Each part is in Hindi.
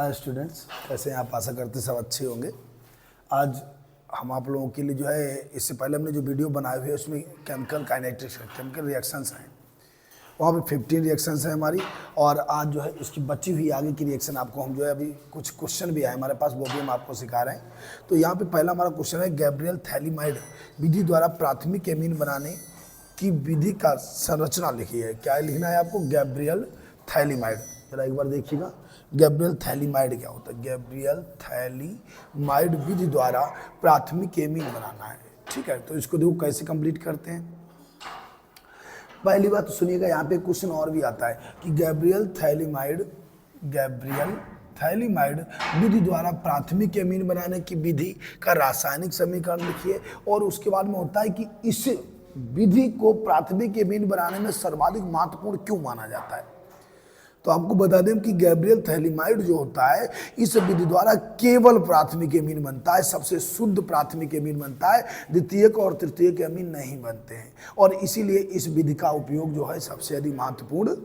हाय स्टूडेंट्स, कैसे हैं आप? आशा करते सब अच्छे होंगे। आज हम आप लोगों के लिए जो है, इससे पहले हमने जो वीडियो बनाए हुए हैं उसमें केमिकल काइनेटिक्स केमिकल रिएक्शंस हैं, वहाँ पे 15 रिएक्शंस हैं हमारी। और आज जो है उसकी बची हुई आगे की रिएक्शन आपको हम जो है अभी कुछ क्वेश्चन भी आए हमारे पास, वो भी हम आपको सिखा रहे हैं। तो यहाँ पे पहला हमारा क्वेश्चन है, गैब्रियल थैलीमाइड विधि द्वारा प्राथमिक एमीन बनाने की विधि का संरचना लिखी है। क्या लिखना है आपको? Gabriel phthalimide. जरा एक बार देखिएगा, गैब्रियल थैलीमाइड क्या होता है। गैब्रियल थैलीमाइड विधि द्वारा प्राथमिक एमीन बनाना है, ठीक है। तो इसको देखो कैसे कंप्लीट करते हैं। पहली बात तो सुनिएगा, यहाँ पे क्वेश्चन और भी आता है कि गैब्रियल थैलीमाइड विधि द्वारा प्राथमिक एमीन बनाने की विधि का रासायनिक समीकरण लिखिए। और उसके बाद में होता है कि इस विधि को प्राथमिक एमीन बनाने में सर्वाधिक महत्वपूर्ण क्यों माना जाता है। तो आपको बता दें कि गैब्रियल थैलीमाइड जो होता है, इस विधि द्वारा केवल प्राथमिक एमीन बनता है, सबसे शुद्ध प्राथमिक एमीन बनता है, द्वितीयक और तृतीयक एमीन नहीं बनते हैं। और इसीलिए इस विधि का उपयोग जो है सबसे अधिक महत्वपूर्ण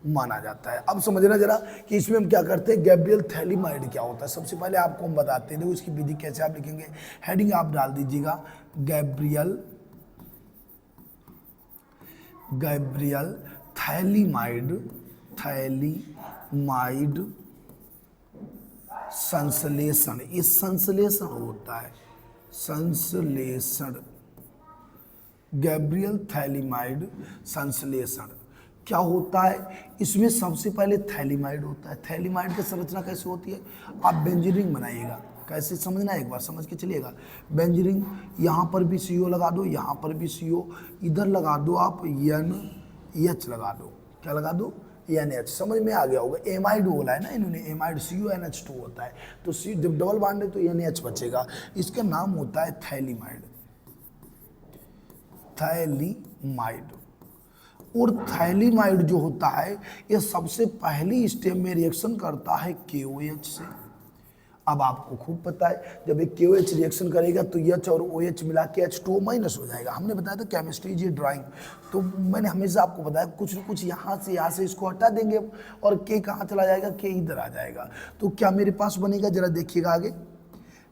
माना जाता है। अब समझना जरा कि इसमें हम क्या करते हैं, गैब्रियल थैलीमाइड क्या होता है। सबसे पहले आपको हम बताते हैं, देखो इसकी विधि कैसे आप लिखेंगे। हेडिंग आप डाल दीजिएगा गैब्रियल थैलीमाइड संश्लेषण। ये संश्लेषण होता है, संश्लेषण। गैब्रियल थैलीमाइड संश्लेषण क्या होता है? इसमें सबसे पहले थैलीमाइड होता है। थैलीमाइड की संरचना कैसे होती है? आप बेंजीन बनाइएगा, कैसे समझना है एक बार समझ के चलिएगा। बेंजीन, यहाँ पर भी CO लगा दो, यहाँ पर भी CO, इधर लगा दो आप NH लगा दो। क्या लगा दो? NH। समझ में आ गया होगा। एमाइड बोला है ना इन्होंने, एमाइड CONH2 होता है, तो जब डबल बॉन्ड है तो NH बचेगा। इसका नाम होता है थैलीमाइड। और थैलीमाइड जो होता है, ये सबसे पहली स्टेप में रिएक्शन करता है KOH से। अब आपको खूब पता है, जब एक KOH रिएक्शन करेगा तो H और OH मिला के H2O माइनस हो जाएगा। हमने बताया था केमिस्ट्री जी ड्राइंग, तो मैंने हमेशा आपको बताया कुछ न कुछ यहाँ से इसको हटा देंगे और K कहाँ चला जाएगा? K इधर आ जाएगा। तो क्या मेरे पास बनेगा, जरा देखिएगा आगे।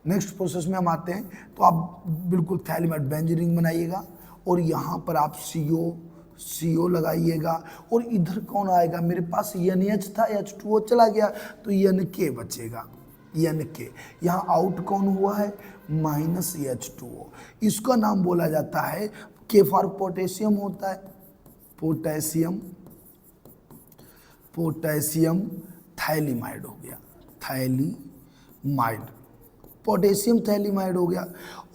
नेक्स्ट प्रोसेस में हम आते हैं, तो आप बिल्कुल थैलीमाइड बेंजीन बनाइएगा और यहाँ पर आप CO लगाइएगा। और इधर कौन आएगा? मेरे पास NH था, H2O चला गया तो NK बचेगा, NK। यहाँ आउट कौन हुआ है? -H2O। इसका नाम बोला जाता है, K फॉर पोटेशियम होता है, पोटेशियम थैलीमाइड हो गया, थैलीमाइड, पोटेशियम थैलीमाइड हो गया।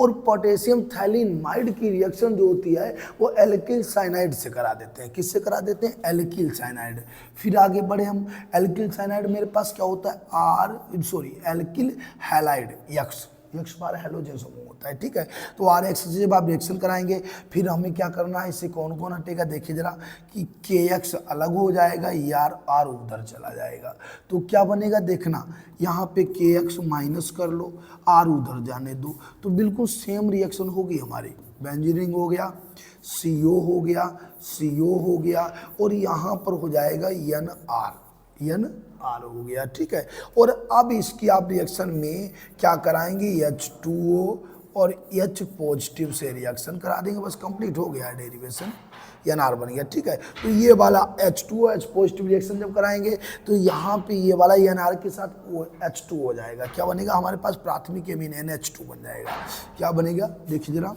और पोटेशियम थैलीमाइड की रिएक्शन जो होती है वो एल्किल साइनाइड से करा देते हैं। किससे करा देते हैं? Alkyl cyanide. फिर आगे बढ़े हम, एल्किल साइनाइड मेरे पास क्या होता है? एल्किल हैलाइड, X बार हैलोजन समूह होता है, ठीक है। तो RX से जब आप रिएक्शन कराएंगे, फिर हमें क्या करना है, इससे कौन कौन हटेगा देखिए जरा, कि KX अलग हो जाएगा, R उधर चला जाएगा। तो क्या बनेगा देखना, यहाँ पे KX माइनस कर लो, R उधर जाने दो, तो बिल्कुल सेम रिएक्शन होगी हमारी। बेंजीन हो गया, CO हो गया, और यहाँ पर हो जाएगा NR हो गया, ठीक है। और अब इसकी आप रिएक्शन में क्या कराएंगे? H2O और H पॉजिटिव से रिएक्शन करा देंगे, बस कंप्लीट हो गया डेरिवेशन, NR बन गया, ठीक है। तो ये वाला H2O H पॉजिटिव रिएक्शन जब कराएंगे तो यहाँ पे ये वाला NR के साथ H2 हो जाएगा। क्या बनेगा हमारे पास? प्राथमिक एमीन NH2 बन जाएगा। क्या बनेगा देखिए जरा,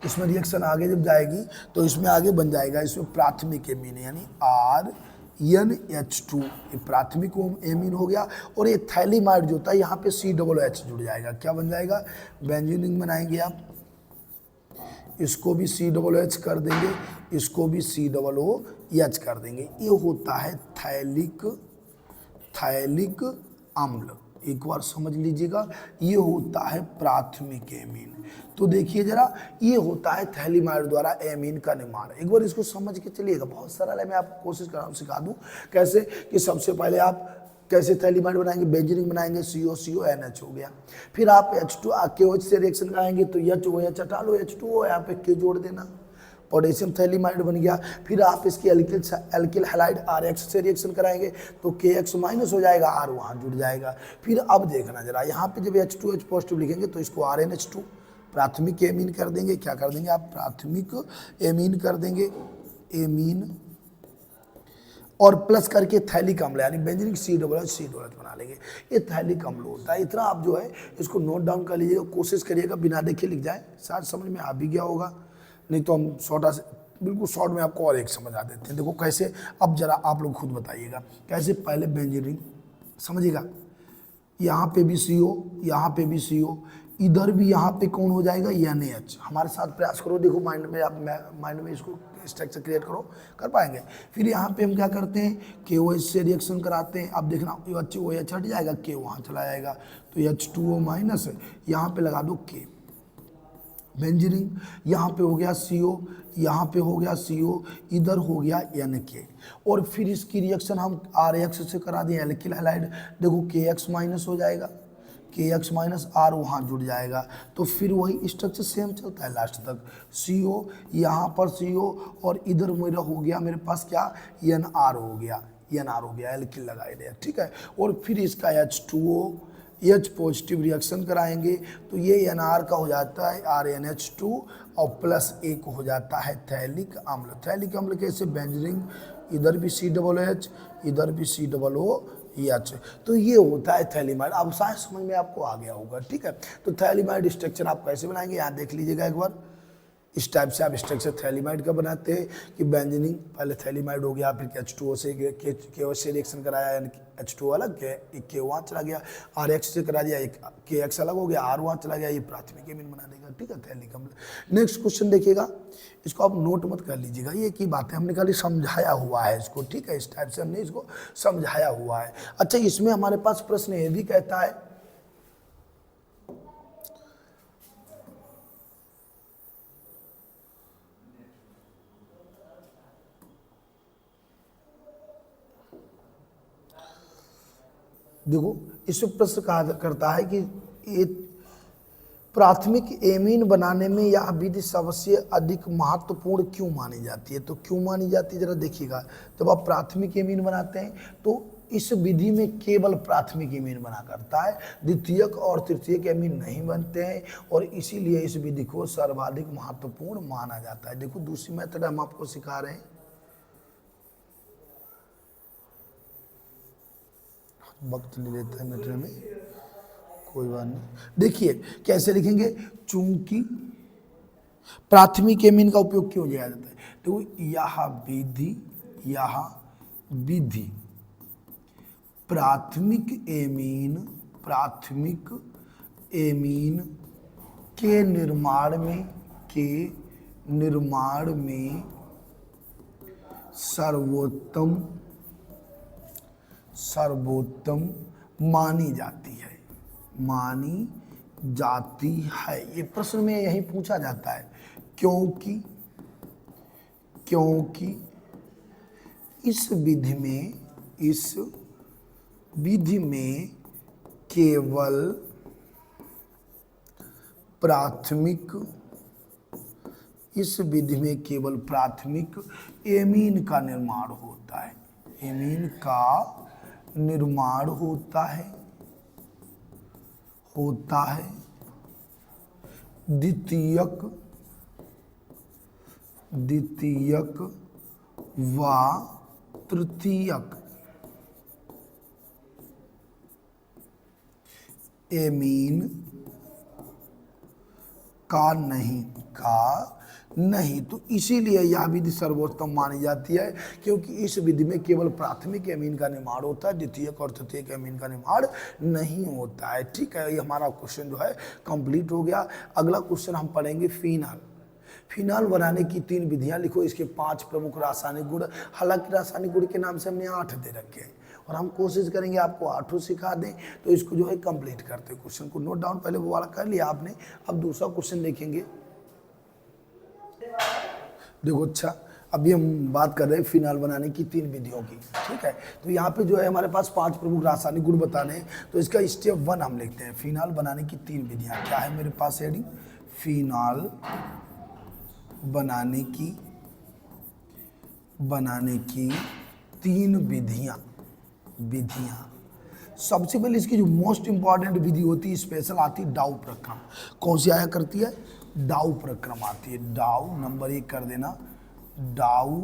इसमें रिएक्शन आगे जब जाएगी तो इसमें आगे बन जाएगा, इसमें प्राथमिक एमीन यानी RNH2, ये प्राथमिक एमीन हो गया। और ये थैलीमाइड जो होता है, यहाँ पे COOH जुड़ जाएगा। क्या बन जाएगा? बेंजीन बनाएंगे आप, इसको भी COOH कर देंगे, इसको भी COOH कर देंगे। ये होता है थैलिक अम्ल। एक बार समझ लीजिएगा, ये होता है प्राथमिक एमीन। तो देखिए जरा, ये होता है थैलीमाइड द्वारा एमीन का निर्माण। एक बार इसको समझ के चलिएगा, बहुत सरल है, मैं आपको कोशिश कर रहा हूँ सिखा दूँ कैसे। कि सबसे पहले आप कैसे थैलीमाइड बनाएंगे? बेंजीन बनाएंगे, CONH हो गया। फिर आप H2 KOH से रिएक्शन कराएंगे तो HOH हटा लो, H2O यहाँ पे K जोड़ देना। पोटेशियम थैलीमाइड बन गया। फिर आप इसकी एल्किल हैलाइड RH से रिएक्शन कराएंगे तो KX माइनस हो जाएगा, R वहाँ जुड़ जाएगा। फिर अब देखना जरा, यहाँ पे जब H2H पॉजिटिव लिखेंगे तो इसको RNH2 प्राथमिक एमीन कर देंगे। क्या कर देंगे आप? प्राथमिक एमीन कर देंगे, एमीन, और प्लस करके थैलिक अम्ल यानी बेंजीनिक C बना लेंगे। ये थैलिक अम्ल होता है। इतना आप जो है इसको नोट डाउन कर लीजिएगा, कोशिश करिएगा बिना देखे लिख जाए, शायद समझ में आ भी गया होगा, नहीं तो हम बिल्कुल शॉर्ट में आपको और एक समझा देते हैं। देखो कैसे, अब जरा आप लोग खुद बताइएगा कैसे। पहले बेंजीन समझिएगा, यहाँ पे भी CO, यहाँ पे भी CO, इधर भी यहाँ पे कौन हो जाएगा? NaH। हमारे साथ प्रयास करो, देखो माइंड में, आप माइंड में इसको स्ट्रक्चर क्रिएट करो, कर पाएंगे। फिर यहाँ पे हम क्या करते हैं? KOH से रिएक्शन कराते हैं। अब देखना OH हट जाएगा, K वहाँ चला जाएगा, तो H2O माइनस, यहाँ पे लगा दो K बेंजीन, यहाँ पे हो गया CO, यहाँ पे हो गया CO, इधर हो गया NK, और फिर इसकी रिएक्शन हम RH से करा दें, एल्किल हैलाइड। देखो KX माइनस हो जाएगा, KX माइनस R वहाँ जुड़ जाएगा, तो फिर वही स्ट्रक्चर सेम चलता है लास्ट तक। CO, यहाँ पर CO, और इधर मेरा हो गया मेरे पास क्या? NR हो गया, एल्किल लगाए दिया, ठीक है। और फिर इसका H2O H पॉजिटिव रिएक्शन कराएंगे तो ये NR का हो जाता है RNH2 और प्लस एक हो जाता है थैलिक अम्ल। थैलिक अम्ल कैसे? बेंजीन, इधर भी COOH, इधर भी COOH, तो ये होता है थैलीमाइड। अब शायद समझ में आपको आ गया होगा, ठीक है। तो थैलीमाइड स्ट्रक्चर आप कैसे बनाएंगे यहाँ देख लीजिएगा एक बार। इस टाइप से आप स्ट्रक्चर थैलीमाइड का बनाते हैं कि बेंजीन पहले थैलीमाइड हो गया, फिर H2O से KOH से रिएक्शन कराया, यानी H2O अलग, K वहाँ चला गया, RH से करा दिया, एक KX अलग हो गया, R वहाँ चला गया, ये प्राथमिक एमीन बना देगा, ठीक है, थैलिक अम्ल। नेक्स्ट क्वेश्चन देखिएगा, इसको आप नोट मत कर लीजिएगा, ये की बात है, हमने खाली समझाया हुआ है इसको, ठीक है। इस टाइप से हमने इसको समझाया हुआ है। अच्छा, इसमें हमारे पास प्रश्न ये भी कहता है, देखो इसमें प्रश्न कहा करता है कि ये प्राथमिक एमीन बनाने में यह विधि सबसे अधिक महत्वपूर्ण क्यों मानी जाती है? तो क्यों मानी जाती है जरा देखिएगा। जब आप प्राथमिक एमीन बनाते हैं तो इस विधि में केवल प्राथमिक एमीन बना करता है, द्वितीयक और तृतीयक एमीन नहीं बनते हैं, और इसीलिए इस विधि को सर्वाधिक महत्वपूर्ण माना जाता है। देखो दूसरी मेथड हम आपको सिखा रहे हैं, वक्त ले लेता है मीटर में, कोई बात नहीं। देखिए कैसे लिखेंगे, चूंकि प्राथमिक एमीन का उपयोग क्यों किया जाता है? तो यह विधि प्राथमिक एमीन के निर्माण में सर्वोत्तम मानी जाती है। ये प्रश्न में यही पूछा जाता है, क्योंकि इस विधि में केवल प्राथमिक एमीन का निर्माण होता है, द्वितीयक व तृतीयक एमीन का नहीं। तो इसीलिए यह विधि सर्वोत्तम मानी जाती है, क्योंकि इस विधि में केवल प्राथमिक एमीन का निर्माण होता है, द्वितीयक और तृतीयक एमीन का निर्माण नहीं होता है, ठीक है। ये हमारा क्वेश्चन जो है कंप्लीट हो गया। अगला क्वेश्चन हम पढ़ेंगे फिनाल बनाने की 3 विधियां लिखो, इसके 5 प्रमुख रासायनिक गुण। हालांकि रासायनिक गुण के नाम से हमने 8 दे रखे हैं, और हम कोशिश करेंगे आपको 8 सिखा दें, तो इसको जो है कंप्लीट करते हैं। क्वेश्चन को नोट डाउन पहले वो वाला कर लिया आपने, अब दूसरा क्वेश्चन देखेंगे। देखो अच्छा, अभी हम बात कर रहे हैं फिनाल बनाने की 3 विधियों की, ठीक है। तो यहाँ पे जो है हमारे पास 5 प्रमुख रासायनिक गुण बताने हैं, तो इसका स्टेप 1 हम लिखते हैं, फिनाल बनाने की 3 विधियाँ। क्या है मेरे पास हेडिंग? फिनाल बनाने की 3 विधियां। सबसे पहले इसकी जो मोस्ट इंपॉर्टेंट विधि होती है, स्पेशल आती है, डाउ प्रक्रम। कौन सी आया करती है? डाउ प्रक्रम आती है। डाउ नंबर 1 कर देना, डाउ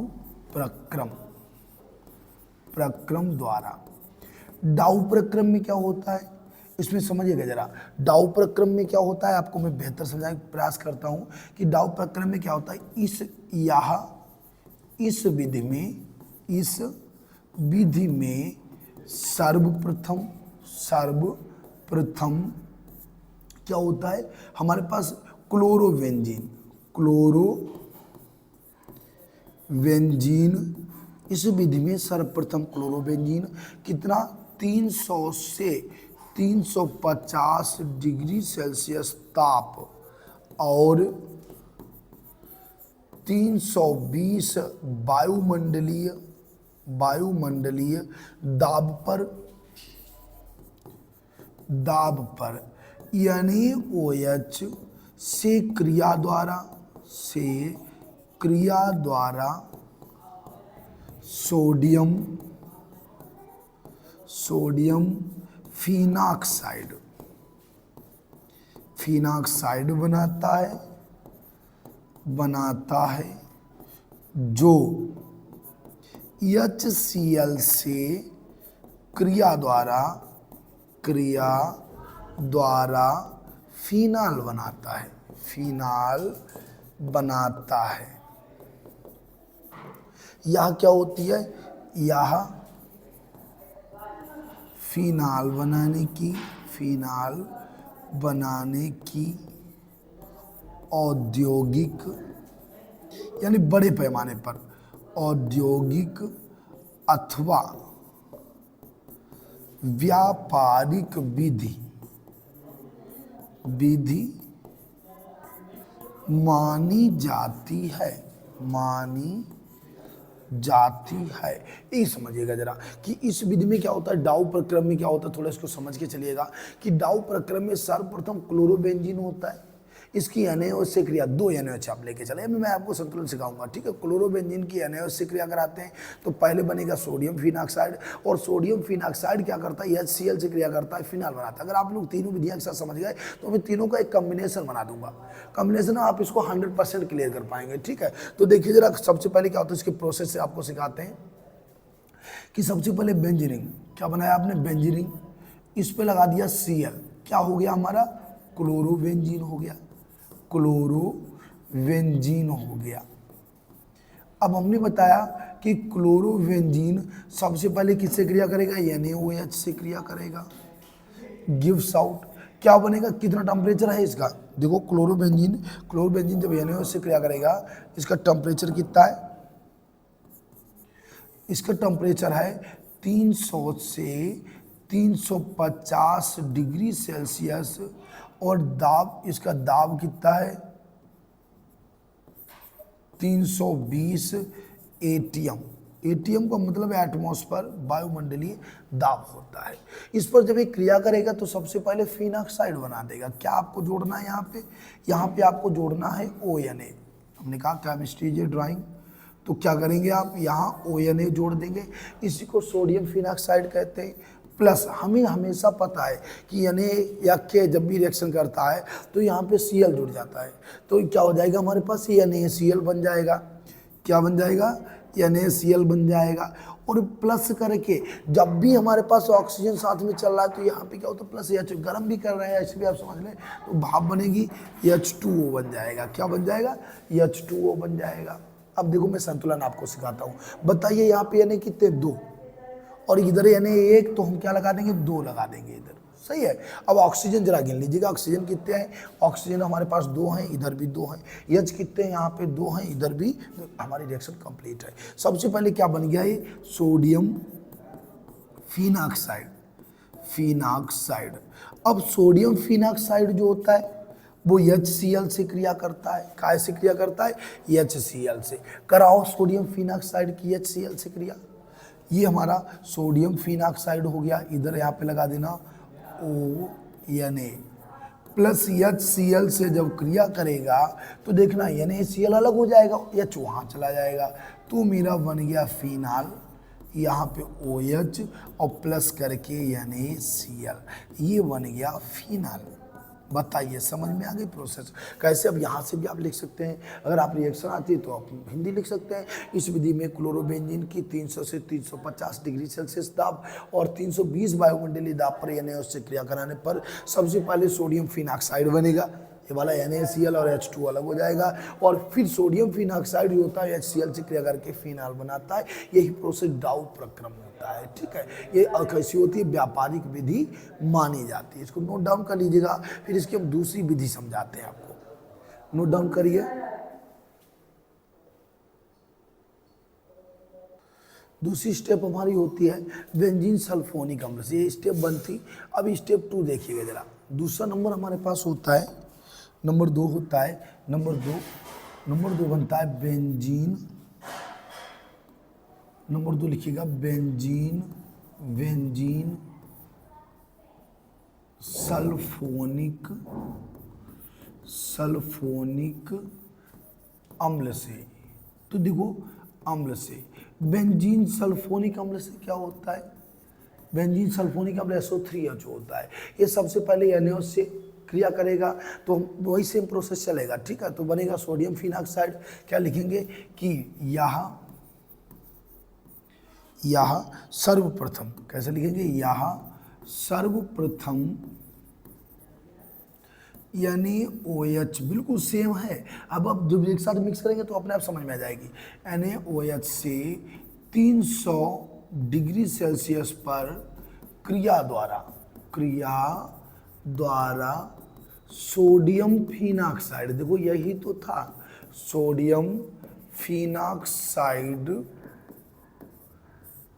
प्रक्रम द्वारा। डाउ प्रक्रम में क्या होता है, इसमें समझिएगा जरा। डाउ प्रक्रम में क्या होता है, आपको मैं बेहतर समझाने का प्रयास करता हूं कि डाउ प्रक्रम में क्या होता है। इस विधि में सर्वप्रथम क्या होता है, हमारे पास क्लोरोवेंजीन इस विधि में सर्वप्रथम क्लोरोवेंजीन कितना 300 से 350 डिग्री सेल्सियस ताप और 320 वायुमंडलीय दाब पर NaOH से क्रिया द्वारा सोडियम फिनाक्साइड बनाता है जो HCl से क्रिया द्वारा फिनाल बनाता है। यह क्या होती है, यह फिनाल बनाने की औद्योगिक यानी बड़े पैमाने पर औद्योगिक अथवा व्यापारिक विधि मानी जाती है। यही समझिएगा जरा कि इस विधि में क्या होता है, डाउ प्रक्रम में क्या होता है, थोड़ा इसको समझ के चलिएगा कि डाउ प्रक्रम में सर्वप्रथम क्लोरोबेंजीन होता है। इसकी NaOH से क्रिया, 2 NaOH आप लेके चले, अभी मैं आपको संतुलन सिखाऊंगा, ठीक है। क्लोरोबेंजीन की NaOH से क्रिया कराते हैं तो पहले बनेगा सोडियम फिनाक्साइड, और सोडियम फिनाक्साइड क्या करता है, HCl से क्रिया करता है, फिनाल बनाता है। अगर आप लोग तीनों विधियां एक साथ समझ गए तो मैं तीनों का एक कॉम्बिनेशन बना दूंगा। कॉम्बिनेशन आप इसको 100% क्लियर कर पाएंगे, ठीक है। तो देखिए जरा, सबसे पहले क्या होता है, इसके प्रोसेस से आपको सिखाते हैं कि सबसे पहले बेंजीन, क्या बनाया आपने, बेंजीन, इस पे लगा दिया Cl, क्या हो गया हमारा, क्लोरोबेंजीन हो गया। अब हमने बताया कि क्लोरोबेंजीन सबसे पहले किससे क्रिया करेगा, NaOH से क्रिया करेगा, गिव्स आउट, क्या बनेगा, कितना टेम्परेचर है इसका, देखो क्लोरोबेंजीन जब NaOH से क्रिया करेगा, इसका टेम्परेचर कितना है, इसका टेम्परेचर है 300 से 350 डिग्री सेल्सियस, और इसका दाब कितना है 320 एटीएम। एटीएम का मतलब एटमॉस्फेयर, वायुमंडलीय दाब होता है। इस पर जब ये क्रिया करेगा तो सबसे पहले फिनाक्साइड बना देगा। क्या आपको जोड़ना है यहाँ पे आपको जोड़ना है ONA। हमने कहा केमिस्ट्री जे ड्राइंग, तो क्या करेंगे आप, यहाँ ONA जोड़ देंगे, इसी को सोडियम फिनाक्साइड कहते हैं। प्लस हमें हमेशा पता है कि Na या K जब भी रिएक्शन करता है तो यहाँ पे Cl जुड़ जाता है, तो क्या हो जाएगा हमारे पास, NaCl बन जाएगा। क्या बन जाएगा, NaCl बन जाएगा। और प्लस करके जब भी हमारे पास ऑक्सीजन साथ में चल रहा है तो यहाँ पे क्या होता है, प्लस H, गर्म भी कर रहे हैं ऐसे भी आप समझ लें, तो भाप बनेगी, H2O बन जाएगा। क्या बन जाएगा, H2O बन जाएगा। अब देखो मैं संतुलन आपको सिखाता हूँ, बताइए यहाँ पे Na कितने, 2, और इधर Na1, तो हम क्या लगा देंगे, 2 लगा देंगे इधर, सही है। अब ऑक्सीजन जरा गिन लीजिएगा, ऑक्सीजन कितने हैं, ऑक्सीजन हमारे पास 2 हैं, इधर भी 2 हैं, H कितने हैं, यहाँ पे 2 हैं, इधर भी, तो हमारी रिएक्शन कंप्लीट है। सबसे पहले क्या बन गया ये, सोडियम फिनाक्साइड। अब सोडियम फिनाक्साइड जो होता है वो HCl से क्रिया करता है। काय से क्रिया करता है, HCl से। कराओ सोडियम फिनाक्साइड की HCl से क्रिया, ये हमारा सोडियम फिनाक्साइड हो गया। इधर यहाँ पे लगा देना ONA, प्लस HCl से जब क्रिया करेगा तो देखना NaCl अलग हो जाएगा, H वहाँ चला जाएगा, तो मेरा बन गया फिनाल, यहाँ पे OH और प्लस करके NaCl, ये बन गया फिनाल। बताइए समझ में आ गई प्रोसेस कैसे? अब यहाँ से भी आप लिख सकते हैं, अगर आप रिएक्शन आती है तो आप हिंदी लिख सकते हैं। इस विधि में क्लोरोबेंजीन की 300 से 350 डिग्री सेल्सियस दाब और 320 वायुमंडलीय दाब पर NaOH से क्रिया कराने पर सबसे पहले सोडियम फिनॉक्साइड बनेगा, ये वाला NaCl और H2 अलग हो जाएगा, और फिर सोडियम फिनॉक्साइड जो होता है HCl से क्रिया करके फिनाल बनाता है। यही प्रोसेस डाउ प्रक्रम होता है, ठीक है। ये कैसी होती है? व्यापारिक विधि मानी जाती है। इसको नोट डाउन कर लीजिएगा, फिर इसकी हम दूसरी विधि समझाते हैं आपको। नोट डाउन करिए। दूसरी स्टेप हमारी होती है बेंजीन सल्फोनिक अम्ल से, ये स्टेप 1 थी। अब स्टेप 2 देखिएगा जरा। दूसरा नंबर हमारे पास होता है, नंबर 2 होता है, नंबर दो बनता है बेंजीन, नंबर 2 लिखिएगा बेंजीन सल्फोनिक अम्ल से। तो देखो अम्ल से बेंजीन सल्फोनिक अम्ल से क्या होता है? बेंजीन सल्फोनिक अम्ल SO3H होता है। ये सबसे पहले NaOH से क्रिया करेगा तो वही सेम प्रोसेस चलेगा, ठीक है। तो बनेगा सोडियम फिनॉक्साइड। क्या लिखेंगे कि यहाँ सर्वप्रथम, कैसे लिखेंगे? यहाँ सर्वप्रथम NaOH बिल्कुल सेम है। अब जब एक साथ मिक्स करेंगे तो अपने आप समझ में आ जाएगी। NaOH से 300 डिग्री सेल्सियस पर क्रिया द्वारा सोडियम फिनॉक्साइड, देखो यही तो था, सोडियम फिनॉक्साइड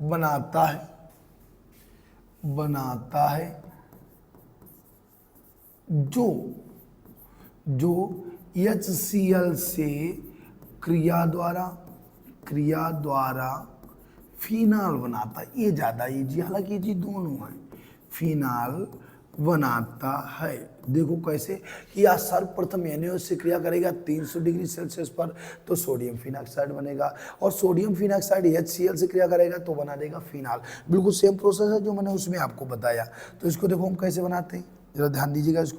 बनाता है जो HCl से क्रिया द्वारा फिनाल बनाता है। ये ज़्यादा इजी, हालांकि ये चीज दोनों है, फिनाल बनाता है। देखो कैसे कि यह सर्वप्रथम NaOH से क्रिया करेगा 300 डिग्री सेल्सियस पर तो सोडियम फिनॉक्साइड बनेगा, और सोडियम फिनॉक्साइड HCl से क्रिया करेगा तो बना देगा फिनाल। बिल्कुल सेम प्रोसेस है जो मैंने उसमें आपको बताया। तो इसको देखो हम कैसे बनाते हैं, जरा ध्यान दीजिएगा इसको,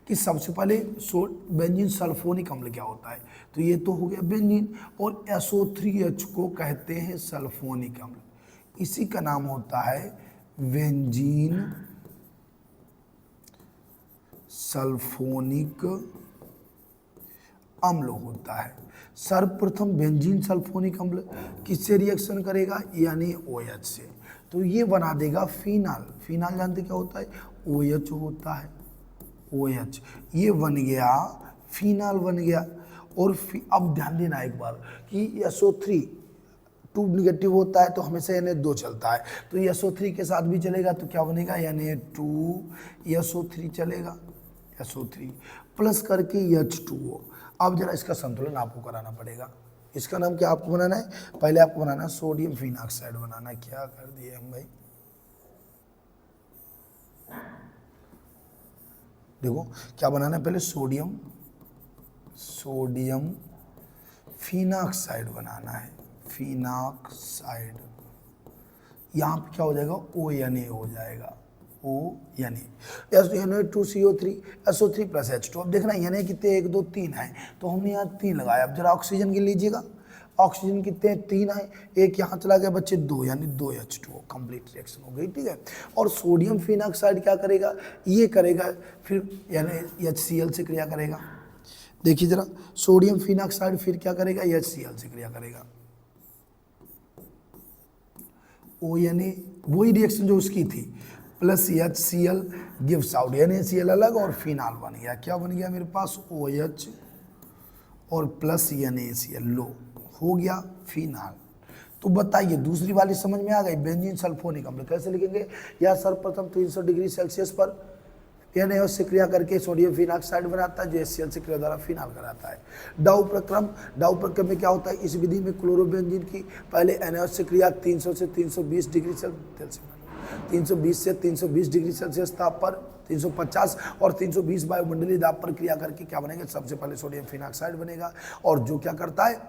कि सबसे पहले बेंजीन सल्फोनिक अम्ल क्या होता है? तो ये तो हो गया बेंजीन, और SO3H को कहते हैं सल्फोनिक अम्ल, इसी का नाम होता है बेंजीन सल्फोनिक अम्ल होता है। सर्वप्रथम बेंजीन सल्फोनिक अम्ल किससे रिएक्शन करेगा? NaOH से, तो ये बना देगा फिनाल। फिनाल जानते क्या होता है? OH होता है, OH, ये बन गया फिनाल बन गया। और अब ध्यान देना एक बार कि SO3 2 निगेटिव होता है तो हमेशा Na2 चलता है, तो SO3 के साथ भी चलेगा तो क्या बनेगा? Na2 SO3 चलेगा, SO3 प्लस करके H2O। अब जरा इसका संतुलन आपको कराना पड़ेगा। इसका नाम क्या आपको बनाना है? पहले आपको बनाना है सोडियम फिनॉक्साइड बनाना है। क्या कर दिए हम भाई? देखो क्या बनाना है, पहले सोडियम फिनॉक्साइड बनाना है, फिनॉक्साइड। यहाँ पे क्या हो जाएगा? ONa हो जाएगा, ONa, Na2CO3 SO3 plus H2। अब देखना Na कितने 1 2 3 है, तो हमने यहाँ 3 लगाया। अब जरा ऑक्सीजन गिन लीजिएगा, ऑक्सीजन कितने 3 है, एक यहाँ चला गया बच्चे 2, यानी 2 H2O, कंप्लीट रिएक्शन हो गई, ठीक है। और सोडियम फिनॉक्साइड क्या करेगा? ये करेगा फिर यानी HCl से क्रिया करेगा। देखिए जरा, सोडियम फिनॉक्साइड फिर क्या करेगा? HCl से क्रिया करेगा, ONa, वही रिएक्शन जो उसकी थी, plus HCl gives out, NaCl अलग और फिनाल बन गया। क्या बन गया मेरे पास? OH और प्लस NaCl, लो हो गया फिनाल। तो बताइए दूसरी वाली समझ में आ गई? बेंजीन सल्फोनिक अम्ल कैसे लिखेंगे? या सर्वप्रथम 300 डिग्री सेल्सियस पर NaOH से क्रिया करके सोडियम फिनॉक्साइड बनाता है जो HCl से क्रिया द्वारा फिनाल कराता है। डाउ प्रक्रम में क्या होता है? इस विधि में क्लोरोबेंजीन की पहले NaOH से क्रिया 300 से 320 डिग्री सेल्सियस 320 से 320 डिग्री सेल्सियस ताप पर 350 और 320 वायुमंडलीय दाब पर क्रिया करके क्या बनेगा, सबसे पहले सोडियम फिनॉक्साइड बनेगा, और जो क्या करता है,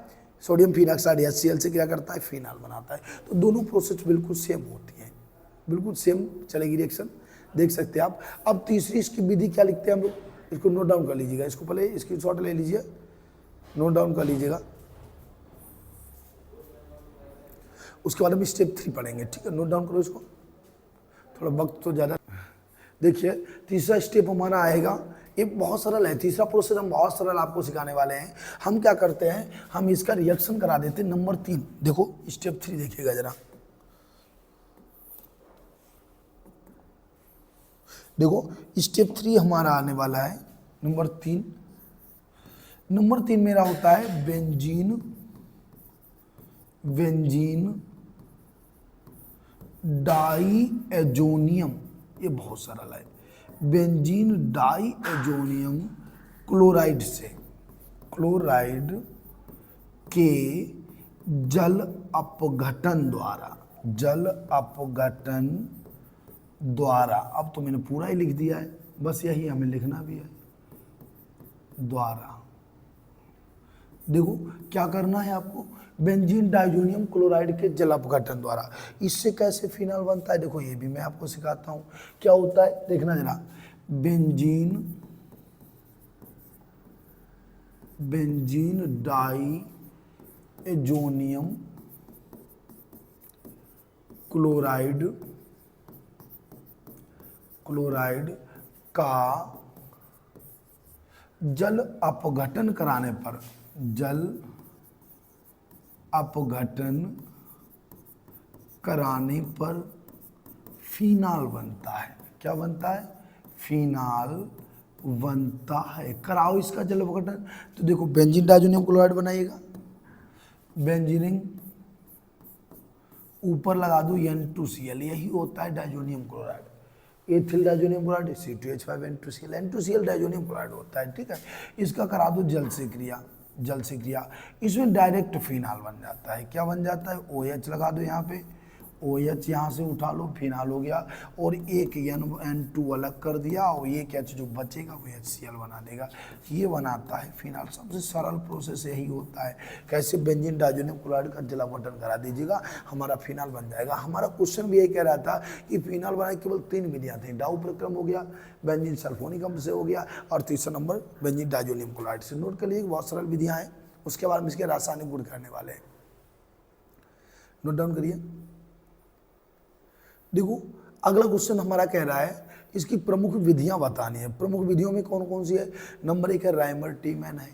सोडियम फिनॉक्साइड HCl से क्या करता है, फिनाल बनाता है। तो दोनों प्रोसेस बिल्कुल सेम होती हैं, बिल्कुल सेम चलेगी रिएक्शन, देख सकते हैं आप। अब तीसरी इसकी विधि क्या लिखते हैं हम लोग, इसको नोट डाउन कर लीजिएगा, इसको पहले स्क्रीनशॉट ले लीजिए, नोट डाउन कर लीजिएगा, उसके बाद हम स्टेप 3 पढ़ेंगे, ठीक है, नोट डाउन करो इसको, थोड़ा वक्त तो ज़्यादा। देखिए तीसरा स्टेप हमारा आएगा, ये बहुत सरल है, तीसरा प्रोसेस हम बहुत सरल आपको सिखाने वाले हैं। हम क्या करते हैं, हम इसका रिएक्शन करा देते हैं नंबर 3। देखो स्टेप 3 देखिएगा जरा, देखो स्टेप 3 हमारा आने वाला है नंबर 3। नंबर 3 मेरा होता है बेंजीन, बेंजीन डाईएजोनियम, ये बहुत सरल है, बेंजीन डाईएजोनियम क्लोराइड से, क्लोराइड के जल अपघटन द्वारा, जल अपघटन द्वारा, अब तो मैंने पूरा ही लिख दिया है, बस यही हमें लिखना भी है, द्वारा। देखो क्या करना है आपको, बेंजीन डाइजोनियम क्लोराइड के जल अपघटन द्वारा, इससे कैसे फिनाल बनता है, देखो ये भी मैं आपको सिखाता हूँ। क्या होता है देखना जरा, benzene, benzene diazonium chloride, chloride का जल अपघटन कराने पर, जल अपघटन कराने पर फिनाल बनता है। क्या बनता है, फिनाल बनता है। कराओ इसका जल अपघटन, तो देखो बेंजीन डाइजोनियम क्लोराइड बनाइएगा, बेंजीनिंग ऊपर लगा दो N2Cl, यही होता है diazonium chloride, ethyl diazonium chloride C2H5 N2Cl, N2Cl diazonium chloride होता है, ठीक है। इसका करा दो जल से क्रिया, जल से क्रिया, इसमें डायरेक्ट फिनाल बन जाता है। क्या बन जाता है, OH लगा दो यहाँ पे, OH यहाँ से उठा लो, फिनाल हो गया, और एक N2 अलग कर दिया, और एक H जो बचेगा वो HCl बना देगा, ये बनाता है फिनाल। सबसे सरल प्रोसेस यही होता है। कैसे, बेंजीन डाइजोनियम क्लोराइड का जल अपघटन करा दीजिएगा, हमारा फिनाल बन जाएगा। हमारा क्वेश्चन भी यही कह रहा था कि फिनाल बनाए केवल 3 विधियाँ थी, डाउ प्रक्रम हो गया, बेंजीन सल्फोनिक अम्ल से हो गया, और तीसरा नंबर बेंजीन डाइजोनियम क्लोराइड से। नोट कर लीजिए, बहुत सरल विधियाँ हैं। उसके बाद हम इसके रासायनिक गुण करने वाले हैं, नोट डाउन करिए। देखो अगला क्वेश्चन हमारा कह रहा है इसकी प्रमुख विधियां बतानी है। प्रमुख विधियों में कौन कौन सी है, नंबर 1 है राइमर टीमैन है,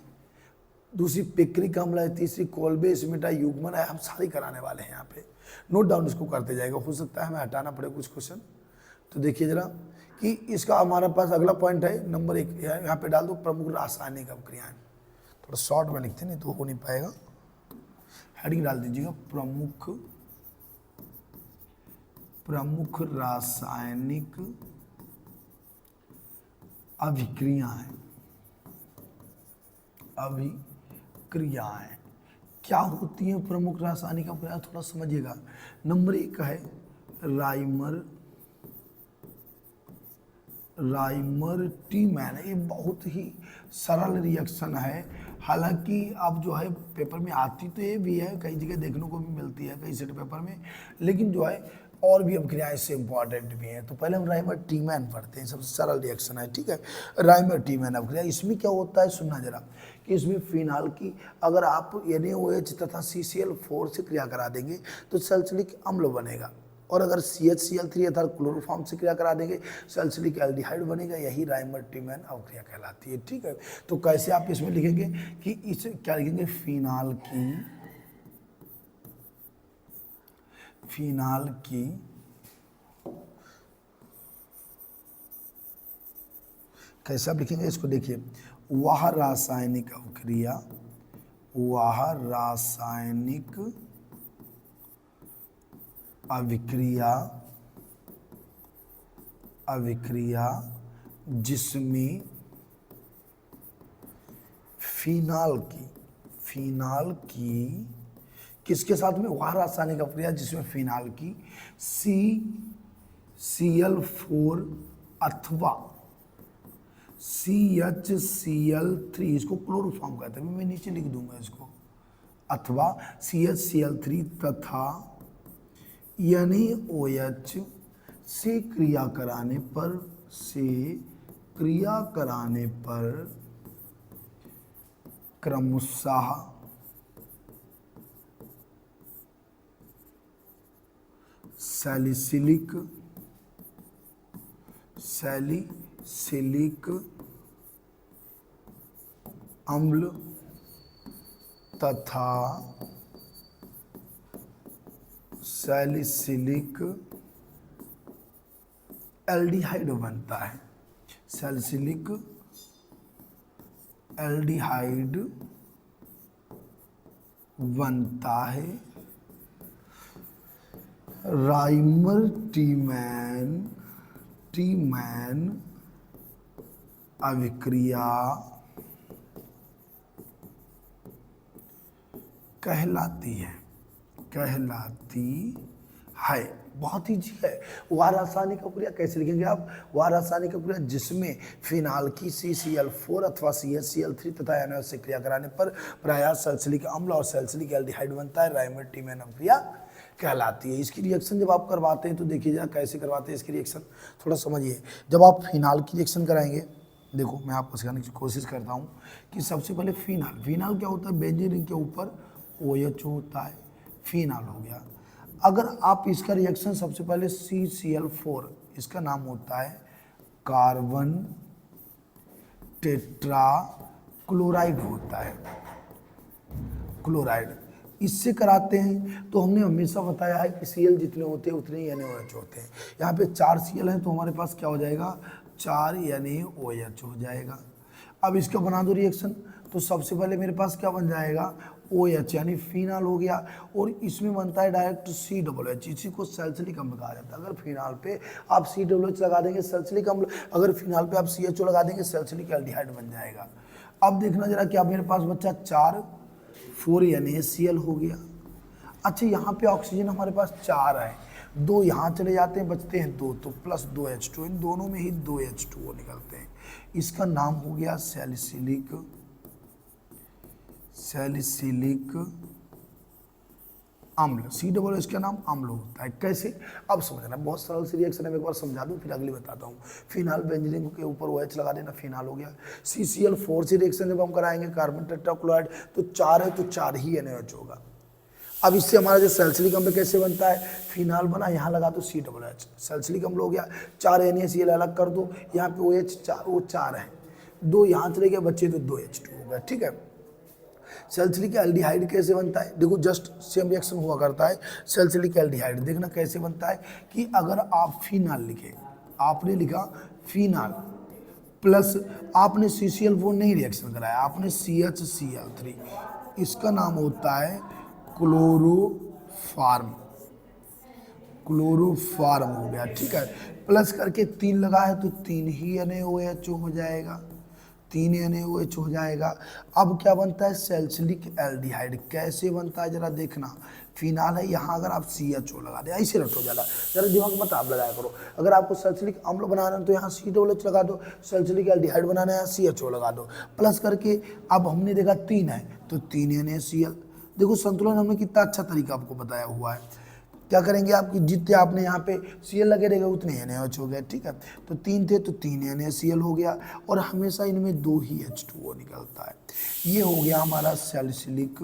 दूसरी पिक्रिक अम्ल है, तीसरी कोल्बे स्मिटा युग्मन है। हम सारी कराने वाले हैं यहाँ पे, नोट डाउन इसको करते जाएगा। हो सकता है हमें हटाना पड़े कुछ क्वेश्चन, तो देखिए जरा कि इसका हमारे पास अगला पॉइंट है नंबर 1, यहाँ पे डाल दो प्रमुख रासायनिक अभिक्रियाएं। थोड़ा शॉर्ट में लिखते नहीं तो हो नहीं पाएगा, हेडिंग डाल दीजिएगा प्रमुख, प्रमुख रासायनिक अभिक्रियाएं, अभिक्रियाएं क्या होती हैं प्रमुख रासायनिक अभिक्रियाएं, थोड़ा समझिएगा। नंबर 1 है राइमर, राइमर टीमैन, ये बहुत ही सरल रिएक्शन है। हालांकि अब जो है पेपर में आती तो ये भी है, कई जगह देखने को भी मिलती है कई सेट पेपर में, लेकिन जो है और भी अभिक्रियाएं इससे इंपॉर्टेंट भी हैं। तो पहले हम राइमर टीमैन पढ़ते हैं, सबसे सरल रिएक्शन है, ठीक है। राइमर टीमैन अभिक्रिया, इसमें क्या होता है सुनना जरा, कि इसमें फिनाल की अगर आप NaOH तथा CCl4 से क्रिया करा देंगे तो सल्फ्यूरिक अम्ल बनेगा, और अगर CHCl3 अर्थात क्लोरोफॉर्म से क्रिया करा देंगे सल्फ्यूरिक एल्डिहाइड बनेगा। यही राइमर टीमैन अभिक्रिया कहलाती है, ठीक है। तो कैसे आप इसमें लिखेंगे कि इसे क्या लिखेंगे, फिनाल की, फिनाल की कैसे आप लिखेंगे इसको, देखिए वह रासायनिक अभिक्रिया, वह रासायनिक अभिक्रिया, अभिक्रिया जिसमें फिनाल की, फिनाल की किसके साथ में, वह रासायनिक अभिक्रिया जिसमें फिनाल की CCl4 अथवा CHCl3, इसको क्लोरोफॉर्म कहते हैं, मैं नीचे लिख दूंगा इसको, अथवा CHCl3 तथा NaOH से क्रिया कराने पर क्रमशः सैलिसिलिक अम्ल तथा सैलिसिलिक एल्डिहाइड बनता है। सैलिसिलिक एल्डिहाइड बनता है। राइमर टीमैन अभिक्रिया कहलाती है। बहुत ईजी है। वह रासायनिक अभिक्रिया कैसे लिखेंगे आप? वह रासायनिक अभिक्रिया जिसमें फिनाल की CCl4 अथवा CHCl3 तथा NaOH से क्रिया कराने पर प्रायः सैलिसिलिक अम्ल और सैलिसिलिक एल्डिहाइड बनता है, राइमर टीमैन अभिक्रिया कहलाती है। इसकी रिएक्शन जब आप करवाते हैं तो देखिए जरा कैसे करवाते हैं इसकी रिएक्शन, थोड़ा समझिए। जब आप फिनाल की रिएक्शन कराएंगे, देखो मैं आपको सिखाने की कोशिश करता हूँ कि सबसे पहले फिनाल क्या होता है, बेंजीन रिंग के ऊपर OH होता है, फिनाल हो गया। अगर आप इसका रिएक्शन सबसे पहले CCl4, इसका नाम होता है कार्बन टेट्रा क्लोराइड होता है, क्लोराइड, इससे कराते हैं तो हमने हमेशा बताया है कि Cl जितने होते हैं उतने ही NaOH होते हैं। यहाँ पे 4 Cl हैं तो हमारे पास क्या हो जाएगा, 4 NaOH हो जाएगा। अब इसका बना दो रिएक्शन, तो सबसे पहले मेरे पास क्या बन जाएगा, OH यानी फिनाल हो गया, और इसमें बनता है डायरेक्ट COOH, इसी को सैलिसिलिक अम्ल कहा जाता है। अगर फिनाल पे आप COOH लगा देंगे सैलिसिलिक अम्ल, अगर फिनाल पे आप CHO लगा देंगे सैलिसिलिक एल्डिहाइड बन जाएगा। अब देखना जरा क्या मेरे पास बच्चा 4 NaCl हो गया। अच्छा यहाँ पे ऑक्सीजन हमारे पास 4 है, 2 यहाँ चले जाते हैं, बचते हैं 2, तो प्लस 2 H2, इन दोनों में ही 2 H2O निकलते हैं। इसका नाम हो गया सैलिसिलिक अम्ल। COOH का नाम अम्ल होता है। कैसे, अब समझना, बहुत सरल सी रिएक्शन है, मैं एक बार समझा दूं फिर अगली बताता हूँ। फिनाल बेंजीन के ऊपर OH लगा देना, फिनाल हो गया। CCl4 से रिएक्शन जब हम कराएंगे कार्बन टेट्राक्लोराइड, तो 4 है तो 4 ही NaOH होगा। अब इससे हमारा जो सैलिसिलिक अम्ल कैसे बनता है, फिनाल बना, यहाँ लगा दो COOH, सैलिसिलिक अम्ल हो गया। 4 NaCl अलग कर दो, यहाँ पे OH 4, वो 4 है, 2 यहाँ चले गए, बच्चे तो 2 H2 हो गया। ठीक है, सैलिसिलिक एल्डिहाइड कैसे बनता है, देखो जस्ट सेम रिएक्शन हुआ करता है। सैलिसिलिक एल्डिहाइड देखना कैसे बनता है कि अगर आप फिनाल लिखे, आपने लिखा फिनाल प्लस आपने CCl4 नहीं रिएक्शन कराया, आपने CHCl3, इसका नाम होता है क्लोरोफार्म हो गया। ठीक है, प्लस करके 3 लगा है तो 3 ही NaOH हो जाएगा, 3 NaOH हो जाएगा। अब क्या बनता है, सैलिसिलिक एल्डिहाइड कैसे बनता है जरा देखना। फिनाल है, यहाँ अगर आप CHO लगा दे, ऐसे रटो ज़्यादा, जरा दिमाग मत आप लगाया करो। अगर आपको सैलिसिलिक अम्ल बनाना है तो यहाँ COOH लगा दो, सैलिसिलिक एल्डिहाइड बनाना है CHO लगा दो, प्लस करके अब हमने देखा 3 है तो 3 NaCl। देखो संतुलन हमने कितना अच्छा तरीका आपको बताया हुआ है। क्या करेंगे आपकी, जितने आपने यहाँ पे Cl लगे रहेगा उतने NaOH हो गए। ठीक है, तो 3 थे तो 3 NaCl हो गया, और हमेशा इनमें 2 ही H2O निकलता है। ये हो गया हमारा सैलिसिलिक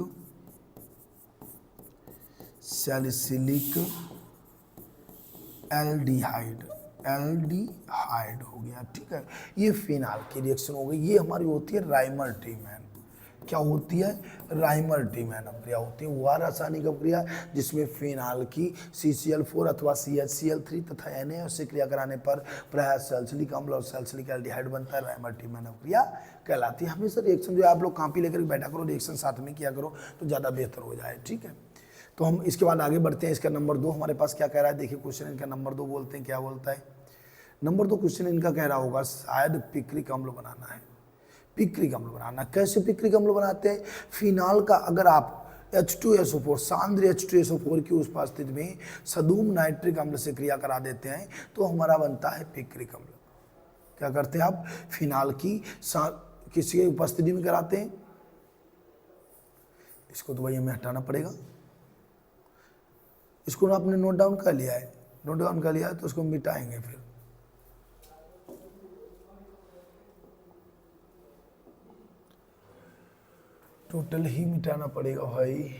एल्डिहाइड हो गया। ठीक है, ये फिनाल की रिएक्शन हो गई। ये हमारी होती है राइमर टीमैन। क्या होती है, राइमर टीमैन अभिक्रिया होती है। वह रासायनिक अभिक्रिया जिसमें फिनाल की CCl4 अथवा CHCl3 तथा NaOH से क्रिया कराने पर प्रायः सैलिसिलिक अम्ल और सैलिसिलिक एल्डिहाइड बनता है, राइमर टीमैन अभिक्रिया कहलाती है। हमेशा रिएक्शन जो है आप लोग कॉपी लेकर बैठा करो, रिएक्शन साथ में किया करो तो ज़्यादा बेहतर हो जाए। ठीक है, तो हम इसके बाद आगे बढ़ते हैं। इसका नंबर 2 हमारे पास क्या कह रहा है, देखिए क्वेश्चन इनका नंबर 2 बोलते हैं, क्या बोलता है नंबर 2 क्वेश्चन इनका कह रहा होगा शायद पिक्रिक अम्ल बनाना है। पिक्रिक अम्ल बनाना, कैसे पिक्रिक अम्ल बनाते हैं, फिनाल का अगर आप H2SO4 सांद्र H2SO4 की उपस्थिति में सदुम नाइट्रिक अम्ल से क्रिया करा देते हैं तो हमारा बनता है पिक्रिक अम्ल। क्या करते हैं आप, फिनाल की किसी की उपस्थिति में कराते हैं। इसको तो भाई हमें हटाना पड़ेगा। इसको ना आपने नोट डाउन कर लिया है, नोट डाउन कर लिया है तो उसको मिटाएंगे फिर। टोटल ही मिटाना पड़ेगा भाई।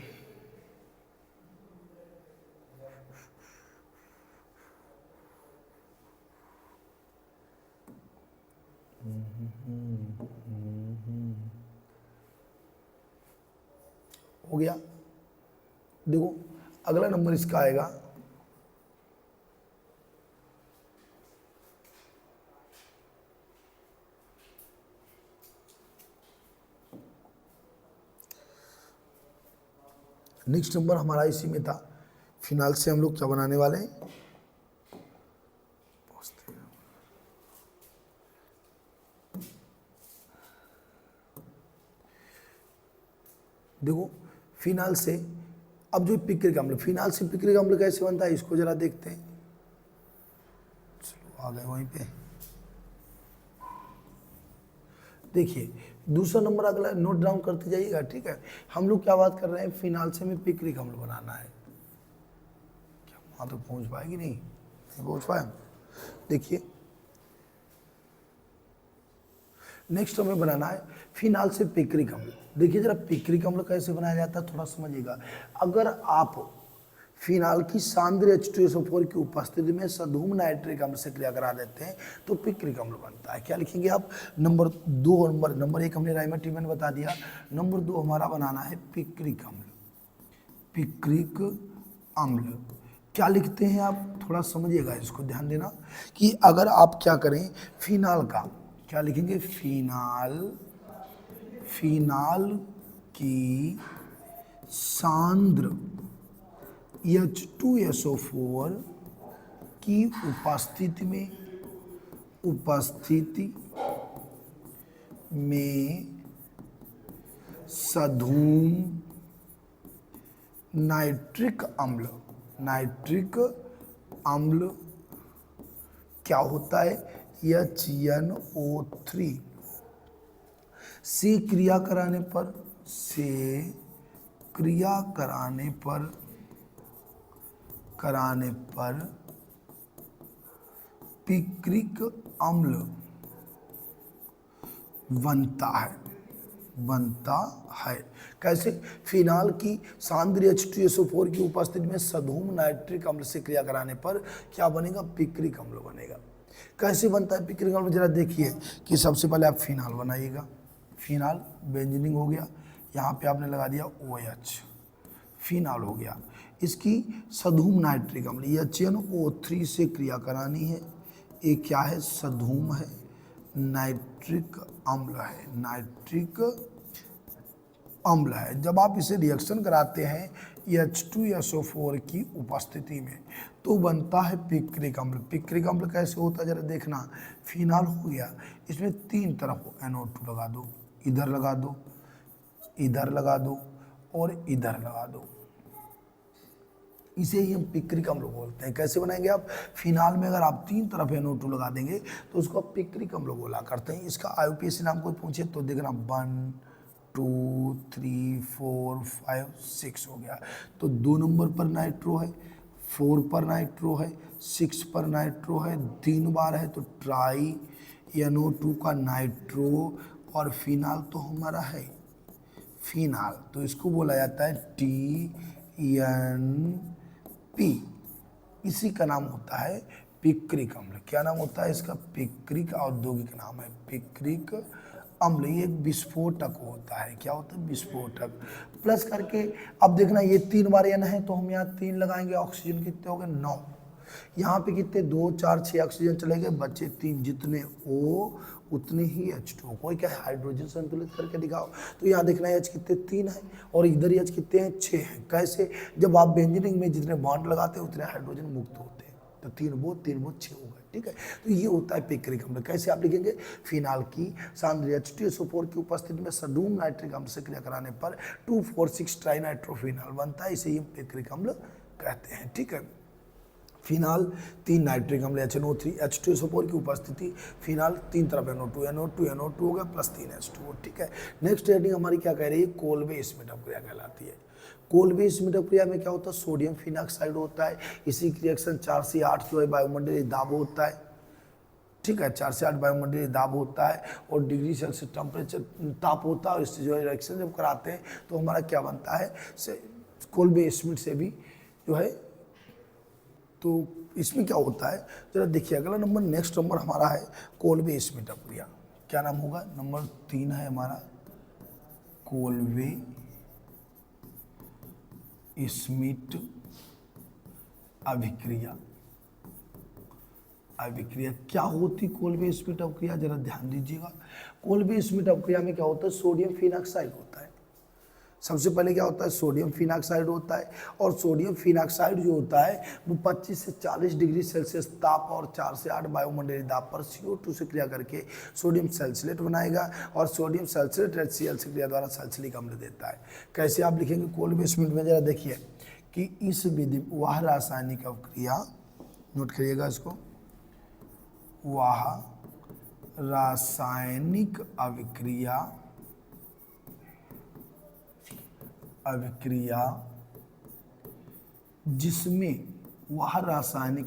हो गया। देखो अगला नंबर इसका आएगा नेक्स्ट नंबर हमारा इसी में था। फिनाल से हम लोग क्या बनाने वाले हैं, देखो फिनाल से अब जो पिक्रिक अम्ल, फिनाल से पिक्रिक अम्ल कैसे बनता है इसको जरा देखते हैं। चलो आ गए वहीं पे। देखिए दूसरा नंबर अगला नोट डाउन करते जाइएगा, ठीक है। हम लोग क्या बात कर रहे हैं, फिनाल से हमें पिक्रिक अम्ल बनाना है। क्या वहाँ तक पहुँच पाएगी, नहीं पहुँच पाए। देखिए नेक्स्ट हमें बनाना है फिनाल से पिक्रिक अम्ल। देखिए जरा पिक्रिक अम्ल कैसे बनाया जाता है थोड़ा समझिएगा। अगर आप फिनाल की सांद्र H2SO4 की उपस्थिति में सधूम नाइट्रिक अम्ल से क्रिया करा देते हैं तो पिक्रिक अम्ल बनता है। क्या लिखेंगे आप, नंबर 2, नंबर 1 हमने राइमेटिव में बता दिया, नंबर 2 हमारा बनाना है पिक्रिक अम्ल। पिक्रिक अम्ल क्या लिखते हैं आप थोड़ा समझिएगा, इसको ध्यान देना कि अगर आप क्या करें फिनाल का क्या लिखेंगे, फिनाल की सांद्र H2SO4 की उपस्थिति में सधूम नाइट्रिक अम्ल क्या होता है, HNO3 से क्रिया कराने पर पिक्रिक अम्ल बनता है। कैसे, फिनाल की सांद्र H2SO4 की उपस्थिति में सधूम नाइट्रिक अम्ल से क्रिया कराने पर क्या बनेगा, पिक्रिक अम्ल बनेगा। कैसे बनता है पिक्रिक अम्ल, जरा देखिए कि सबसे पहले आप फिनाल बनाइएगा। फिनाल बेंजीनिंग हो गया, यहाँ पे आपने लगा दिया OH, फिनाल हो गया। इसकी सधूम नाइट्रिक अम्ल HNO3 से क्रिया करानी है। ये क्या है, सधूम है, नाइट्रिक अम्ल है। जब आप इसे रिएक्शन कराते हैं H2SO4 की उपस्थिति में तो बनता है पिक्रिक अम्ल। पिक्रिक अम्ल कैसे होता है जरा देखना, फिनाल हो गया, इसमें 3 तरफ NO2 लगा दो, इधर लगा दो, इधर लगा दो और इधर लगा दो, इसे ही हम पिक्रिक अम्ल बोलते हैं। कैसे बनाएंगे आप, फिनाल में अगर आप 3 तरफ NO2 लगा देंगे तो उसको आप पिक्रिक अम्ल बोला करते हैं। इसका IUPAC नाम कोई पूछे तो देखना 1 2 3 4 5 6 हो गया। तो 2 नंबर पर नाइट्रो है, 4 पर नाइट्रो है, 6 पर नाइट्रो है, 3 बार है तो ट्राई NO2 का नाइट्रो, और फिनाल तो हमारा है फिनाल, तो इसको बोला जाता है TNP। इसी का नाम होता है पिक्रिक अम्ल। क्या नाम होता है इसका, पिक्रिक, औद्योगिक नाम है पिक्रिक अम्ल। ये एक विस्फोटक होता है। क्या होता है, विस्फोटक। प्लस करके अब देखना ये 3 बार एन है तो हम यहाँ 3 लगाएंगे, ऑक्सीजन कितने हो गए 9, यहाँ पे कितने 2 4 6 ऑक्सीजन चले गए, बचे 3, जितने O उतने ही H2। कोई क्या है, हाइड्रोजन संतुलित करके दिखाओ। तो यहाँ देखना है H कितने 3 है और इधर H कितने हैं 6 हैं। कैसे, जब आप बेंजीनिंग में जितने बॉन्ड लगाते हैं उतने हाइड्रोजन मुक्त होते हैं, तो 3 वो 6 हो गए, ठीक है। तो ये होता है पिक्रिक अम्ल। कैसे आप लिखेंगे, फिनाल की सांद्र H2SO4 की उपस्थिति में सधूम नाइट्रिक अम्ल से क्रिया कराने पर 2,4,6 ट्राइनाइट्रोफिनाल बनता है, इसे ही पिक्रिक अम्ल कहते हैं, ठीक है। फिनाल 3 नाइट्रिक अम्ल HNO3 H2SO4 की उपस्थिति, फिनाल 3 तरफ NO2 हो गया प्लस 3 H2O, ठीक है। नेक्स्ट हेडिंग हमारी क्या कह रही है, कोल्बे स्मिट अपक्रिया कहलाती है। कोल्बे स्मिट अपक्रिया में क्या होता है, सोडियम फिनाक्साइड होता है, इसी की रिएक्शन 4 से 8 जो है वायुमंडलीय दाब होता है, ठीक है, 4 से 8 वायुमंडलीय दाब होता है और डिग्री सेल्सियस टेम्परेचर ताप होता है। और इससे जो है रिएक्शन जब कराते हैं तो हमारा क्या बनता है, कोल्बे स्मिट से भी जो है। तो इसमें क्या होता है जरा देखिए, अगला नंबर, नेक्स्ट नंबर हमारा है कोल्बे स्मिट अपक्रिया। क्या नाम होगा, नंबर 3 है हमारा कोल्बे स्मिट अभिक्रिया। अभिक्रिया क्या होती कोल्बे स्मिट अपक्रिया, जरा ध्यान दीजिएगा। कोल्बे स्मिट अपक्रिया में क्या होता है, सोडियम फिनाक्साइड होता है। सबसे पहले क्या होता है, सोडियम फिनाक्साइड होता है, और सोडियम फिनाक्साइड जो होता है वो 25 से 40 डिग्री सेल्सियस ताप और 4 से 8 वायुमंडलीय दाब पर CO2 से क्रिया करके सोडियम सैलिसिलेट बनाएगा, और सोडियम सैलिसिलेट HCl से क्रिया द्वारा सैलिसिलिक अम्ल देता है। कैसे आप लिखेंगे कोल्बे स्मिट में, जरा देखिए कि इस विधि वह रासायनिक अभिक्रिया, नोट करिएगा इसको, वह रासायनिक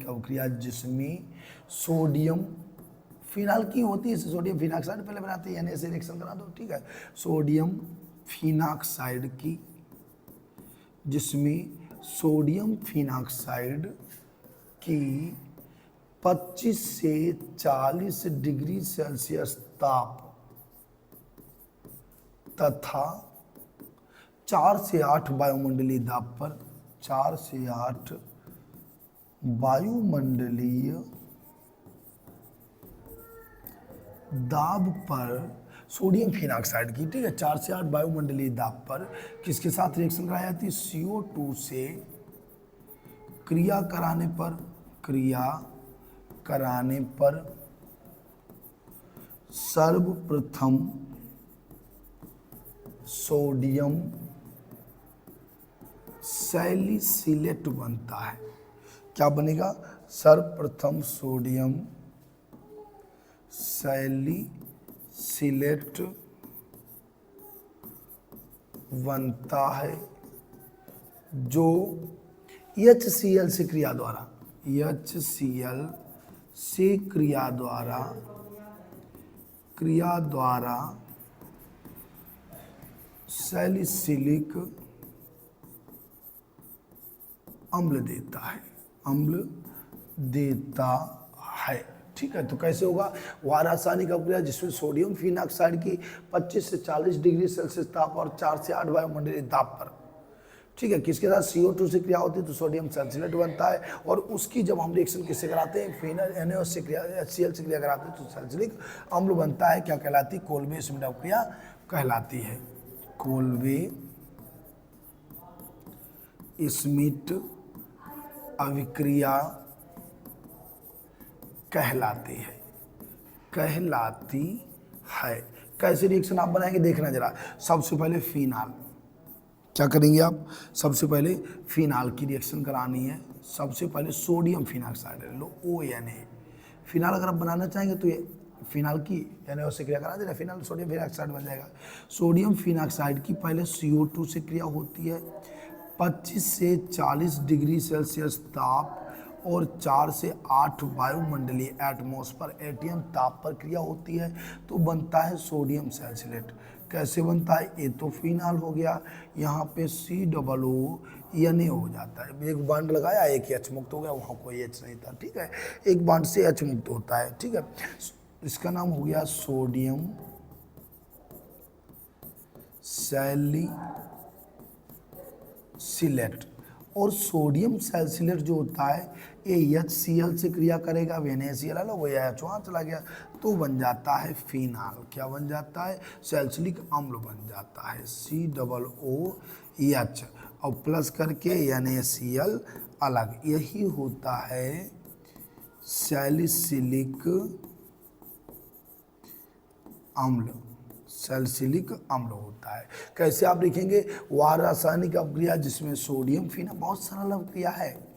अभिक्रिया जिसमें सोडियम फिनाल की होती है, सोडियम फिनाक्साइड पहले बनाते हैं, यानी ऐसे रिएक्शन करा दो, ठीक है। सोडियम फिनाक्साइड की, जिसमें सोडियम फिनाक्साइड की 25 से 40 डिग्री सेल्सियस ताप तथा 4 से 8 वायुमंडलीय दाब पर, 4 से 8 वायुमंडलीय दाब पर सोडियम फिनाक्साइड की, ठीक है, 4 से 8 वायुमंडलीय दाब पर किसके साथ रिएक्शन कराई जाती है, CO2 से क्रिया कराने पर सर्वप्रथम सोडियम सैलिसिलेट बनता है। क्या बनेगा, सर्वप्रथम सोडियम सैलिसिलेट बनता है, जो HCl से क्रिया द्वारा, HCl से क्रिया द्वारा सैलिसिलिक अम्ल देता है, ठीक है। तो कैसे होगा, वह रासायनिक अभिक्रिया जिसमें सोडियम फिनाक्साइड की 25 से 40 डिग्री सेल्सियस ताप और 4 से 8 वायुमंडलीय दाब पर, ठीक है, किसके साथ, CO2 से क्रिया होती है तो सोडियम सैलिसिलेट बनता है, और उसकी जब हम रिएक्शन किससे कराते हैं, फिनाइल NaOH से क्रिया, HCl से क्रिया कराते हैं तो सैलिसिलिक अम्ल बनता है। क्या कहलाती, कोल्बे स्मिट अभिक्रिया कहलाती है, कोल्बे स्मिट अभिक्रिया कहलाती है। कैसे रिएक्शन आप बनाएंगे देखना जरा। सबसे पहले फिनाल, क्या करेंगे आप, सबसे पहले फिनाल की रिएक्शन करानी है। सबसे पहले सोडियम फिनाक्साइड लो, ONA। फिनाल अगर आप बनाना चाहेंगे तो ये फिनाल की यानी उससे क्रिया करा देना, फिनाल सोडियम फिनाक्साइड बन जाएगा। सोडियम फिनाक्साइड की पहले CO2 से क्रिया होती है, 25 से 40 डिग्री सेल्सियस ताप और 4 से 8 वायुमंडलीय एटमॉस्फेयर ATM ताप पर क्रिया होती है तो बनता है सोडियम सैलिसिलेट। कैसे बनता है, ये तो फिनाल हो गया, यहाँ पे COO हो जाता है, एक बॉन्ड लगाया, एक H मुक्त हो गया, वहाँ कोई H नहीं था, ठीक है, एक बॉन्ड से H मुक्त होता है, ठीक है। इसका नाम हो गया सोडियम सैलिसिलेट। और सोडियम सैलिसिलेट जो होता है ये HCl से क्रिया करेगा, NaCl अलग हो गया, H वहाँ चला गया तो बन जाता है फिनाल। क्या बन जाता है, सैलिसिलिक अम्ल बन जाता है, COOH और प्लस करके NaCl अलग, यही होता है सैलिसिलिक अम्ल, सैलिसिलिक अम्ल होता है। कैसे आप लिखेंगे, वह रासायनिक अभिक्रिया जिसमें सोडियम फिना, बहुत सरल अभिक्रिया है,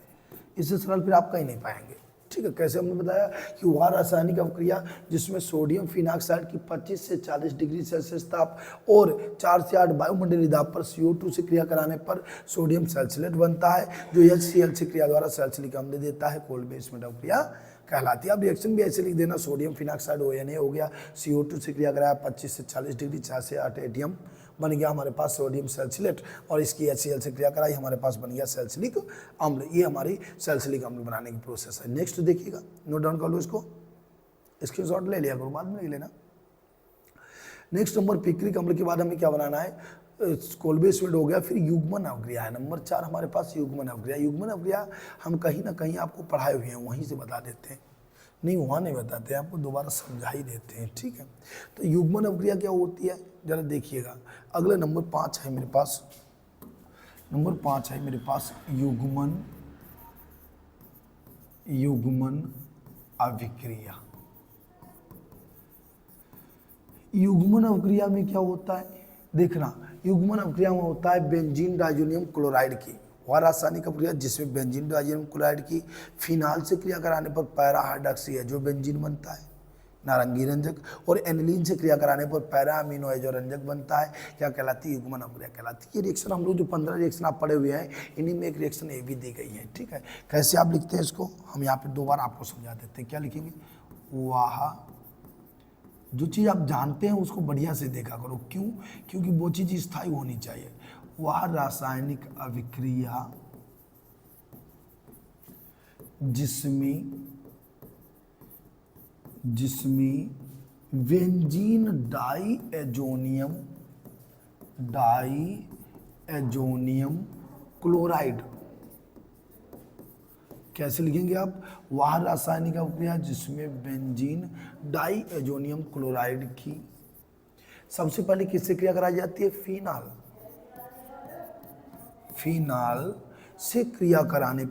इससे सरल फिर आप कहीं नहीं पाएंगे। ठीक है, कैसे हमने बताया कि वह रासायनिक अवक्रिया जिसमें सोडियम फिनाक्साइड की 25 से 40 डिग्री सेल्सियस ताप और 4 से 8 वायुमंडलीय दाब पर CO2 से क्रिया कराने पर सोडियम सैलिसिलेट बनता है, जो HCl से क्रिया द्वारा सैलिसिलिक अम्ल दे देता है। कोल्ड बेसमेंट अवक्रिया कहलाती है। अब रिएक्शन भी ऐसे लिख देना, सोडियम फिनाक्साइड ONA हो गया, CO2 से क्रिया कराया 25 से 40 डिग्री, 4 से 8 एटीएम बन गया हमारे पास सोडियम सैलिसिलेट, और इसकी HCl से क्रिया कराई, हमारे पास बन गया सैलिसिलिक अम्ल। ये हमारी सैलिसिलिक अम्ल बनाने की प्रोसेस है। नेक्स्ट देखिएगा, नोट डाउन कर लो इसको, स्क्रीनशॉट ले लिया करो, बाद में ले लेना। नेक्स्ट नंबर पिक्रिक अम्ल के बाद हमें क्या बनाना है, कोलबेसमेंट हो गया। फिर युग्मन अवक्रिया है नंबर 4 हमारे पास, युग्मन अवक्रिया। युग्मन अवक्रिया हम कहीं ना कहीं आपको पढ़ाए हुए हैं, वहीं से बता देते हैं, नहीं वहाँ नहीं बताते, आपको दोबारा समझा ही देते हैं। ठीक है, तो युग्मन अवक्रिया क्या होती है जरा देखिएगा। अगले नंबर 5 है मेरे पास, नंबर 5 है मेरे पास युग्मन अभिक्रिया। युग्मन अवक्रिया में क्या होता है देखना, युग्मन अवक्रिया में होता है बेंजीन डाइजोनियम क्लोराइड की वह रासायनिक अवक्रिया जिसमें बेंजीन डाइजोनियम क्लोराइड की फिनाल से क्रिया कराने पर पैरा हाइड्रॉक्सी है जो बेंजीन बनता है नारंगी रंजक, और एनिलीन से क्रिया कराने पर पैरा अमीनो एजो रंजक बनता है, क्या कहलाती है, युग्मन अवक्रिया कहलाती है। ये रिएक्शन हम लोग जो 15 रिएक्शन आप पढ़े हुए हैं, इन्हीं में एक रिएक्शन ये भी दी गई है। ठीक है, कैसे आप लिखते हैं इसको, हम यहाँ पे 2 बार आपको समझा देते हैं। क्या लिखेंगे, वाह, जो चीज़ आप जानते हैं उसको बढ़िया से देखा करो, क्यों, क्योंकि वो चीज़ स्थायी होनी चाहिए। वह रासायनिक अभिक्रिया जिसमें बेंजीन डाइएजोनियम क्लोराइड, कैसे लिखेंगे आप, वह रासायनिक अभिक्रिया जिसमें बेंजीन डाइएजोनियम क्लोराइड की सबसे पहले किससे क्रिया कराई जाती है, फिनाल से क्रिया कराने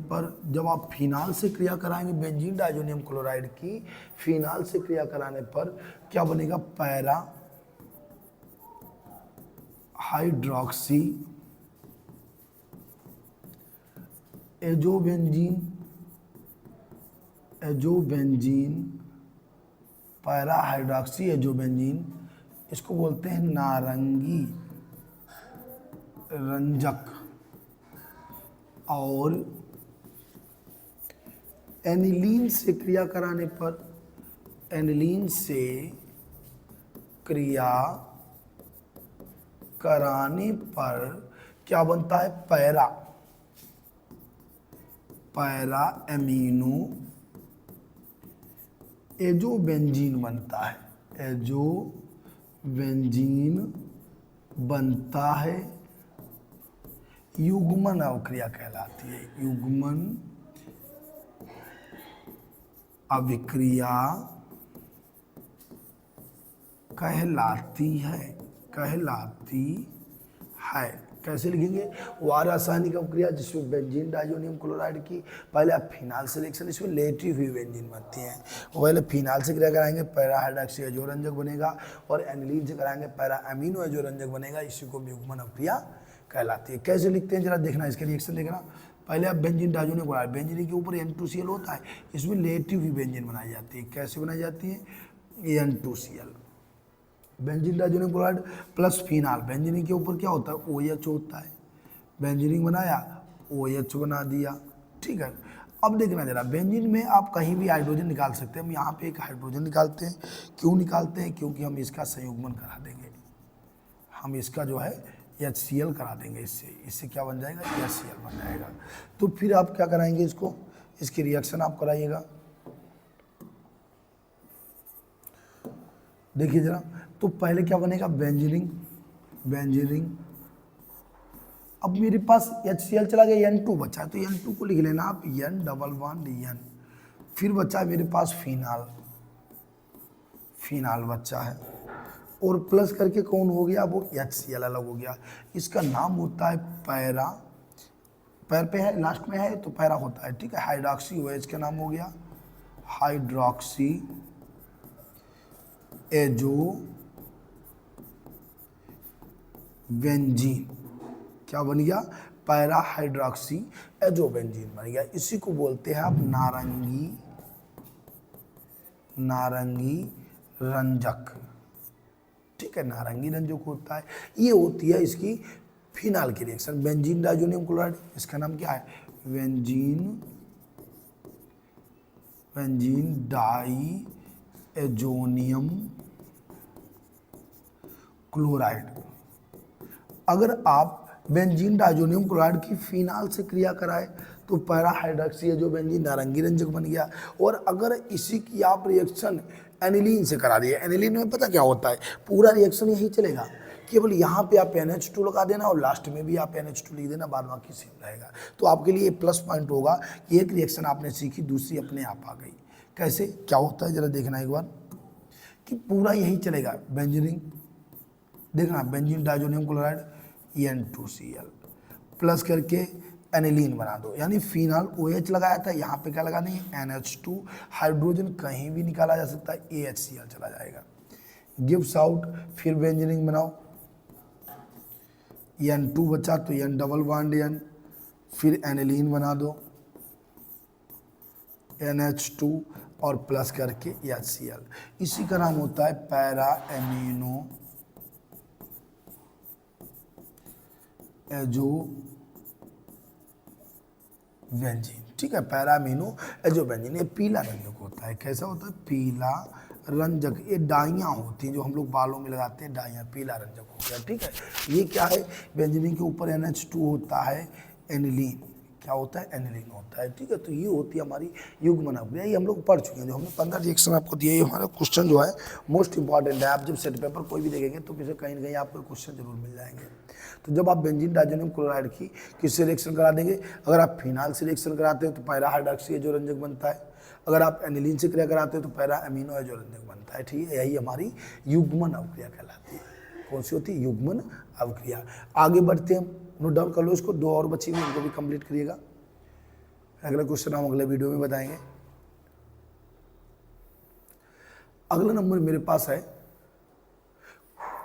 पर जब आप फिनाल से क्रिया कराएंगे बेंजीन डाइजोनियम क्लोराइड की, फिनाल से क्रिया कराने पर क्या बनेगा, para hydroxy azobenzene para hydroxy azobenzene, इसको बोलते हैं नारंगी रंजक, और एनिलीन से क्रिया कराने पर क्या बनता है, पैरा एमिनो एजोबेंजीन बनता है, एजोबेंजीन बनता है, युग्मन अवक्रिया कहलाती है, युग्मन अभिक्रिया कहलाती है। कैसे लिखेंगे, वह रासायनिक अवक्रिया जिसमें बेंजीन डाइजोनियम क्लोराइड की पहले आप फिनाल सिलेक्शन, इसमें लेटरी हुई बेंजीन बनती हैं, वो पहले फिनाल से क्रिया कराएंगे पैरा हाइड्रॉक्सी एजोरंजक बनेगा, और एनिलीन से कराएंगे पैरा अमीनो एजोरंजक बनेगा, इसी को युग्मन अवक्रिया कहलाती है। कैसे लिखते हैं जरा देखना, इसके रिएक्शन देखना। पहले आप बेंजीन डाइजोनियम क्लोराइड, बेंजीन के ऊपर N2Cl होता है, इसमें लेटरी हुई बेंजीन बनाई जाती है। कैसे बनाई जाती है, N2Cl, benzene diazonium chloride plus phenol, benzene के ऊपर क्या होता है, OH होता है, बेंजीन बनाया OH बना दिया। ठीक है, अब देखना जरा, बेंजीन में आप कहीं भी हाइड्रोजन निकाल सकते हैं, हम यहाँ पे एक हाइड्रोजन निकालते हैं। क्यों निकालते हैं, क्योंकि हम इसका संयुग्मन करा देंगे, हम इसका जो है HCl करा देंगे, इससे क्या बन जाएगा, HCl बन जाएगा। तो फिर आप क्या कराएंगे, इसकी रिएक्शन आप कराइएगा। देखिए जरा, तो पहले क्या बनेगा, बेंजीनिंग। अब मेरे पास HCl चला गया, N2 बचा है, तो N2 को लिख लेना आप, N11N। फिर बचा है मेरे पास फिनाल बचा है, और प्लस करके कौन हो गया, वो HCl अलग हो गया। इसका नाम होता है पैरा, पैर पे है, लास्ट में है तो पैरा होता है। ठीक है, हाइड्रॉक्सी OH का नाम हो गया हाइड्रॉक्सी बेंजीन, क्या बन गया, पैरा हाइड्रोक्सी एजोबेंजीन बन गया। इसी को बोलते हैं आप नारंगी रंजक, ठीक है, नारंगी रंजक होता है। ये होती है इसकी फिनाल की रिएक्शन, बेंजीन डाइजोनियम क्लोराइड, इसका नाम क्या है, बेंजीन डाई एजोनियम क्लोराइड। अगर आप बेंजीन डाइजोनियम क्लोराइड की फिनाल से क्रिया कराए तो पैरा हाइड्रोक्सी एजोबेंजीन नारंगी रंजक बन गया। और अगर इसी की आप रिएक्शन एनिलीन से करा दिए, एनिलीन में पता क्या होता है, पूरा रिएक्शन यही चलेगा, केवल यहाँ पे आप NH2 लगा देना और लास्ट में भी आप NH2 लिख देना, बाद बाकी सेम रहेगा। तो आपके लिए प्लस पॉइंट होगा कि एक रिएक्शन आपने सीखी, दूसरी अपने आप आ गई। कैसे क्या होता है जरा देखना एक बार, कि पूरा यही चलेगा, बेंजीन, देखना benzene diazonium chloride N2Cl plus करके एनिलीन बना दो, यानी फिनाल OH लगाया था, यहाँ पे क्या लगा नहीं, NH2, हाइड्रोजन कहीं भी निकाला जा सकता है, AHCl चला जाएगा, गिव्स आउट, फिर बेंजीन बनाओ, N2 बचा तो N डबल बॉन्ड N, फिर एनिलीन बना दो NH2 और प्लस करके HCl, इसी का नाम होता है पैरा एमिनो एजोबेंजीन, ठीक है, पैरा अमीनो एजोबेंजीन। ये पीला रंजक होता है, कैसा होता है, पीला रंजक, ये डाइयाँ होती हैं जो हम लोग बालों में लगाते हैं, डाइयाँ, पीला रंजक हो गया, ठीक है। ये क्या है, बेंजीन के ऊपर NH2 होता है, एनिलीन, क्या होता है, एनिलीन होता है, ठीक है। तो ये होती है हमारी युग्मन अभिक्रिया, ये हम लोग पढ़ चुके हैं, जो हमने 15 रिएक्शन आपको दिए, ये हमारा क्वेश्चन जो है मोस्ट इंपॉर्टेंट है। आप जब सेट पेपर कोई भी देखेंगे तो किसी कहीं ना कहीं आपको क्वेश्चन जरूर मिल जाएंगे। तो जब आप बेंजीन डाइजोनियम क्लोराइड की किससे रिएक्शन करा देंगे, अगर आप फिनाल से रिएक्शन कराते हैं तो पैरा हाइड्रोक्सी एजोरंजक बनता है, अगर आप एनिलीन से क्रिया कराते हैं तो पैरा अमीनो एजोरंजक बनता है, ठीक है। यही हमारी युग्मन अभिक्रिया कहलाती है। कौन सी होती है, युग्मन अभिक्रिया। आगे बढ़ते हैं, नोट डाउन कर लो इसको, 2 और बची हुई, इनको भी कंप्लीट करिएगा। अगला क्वेश्चन हम अगले वीडियो में बताएंगे। अगला नंबर मेरे पास है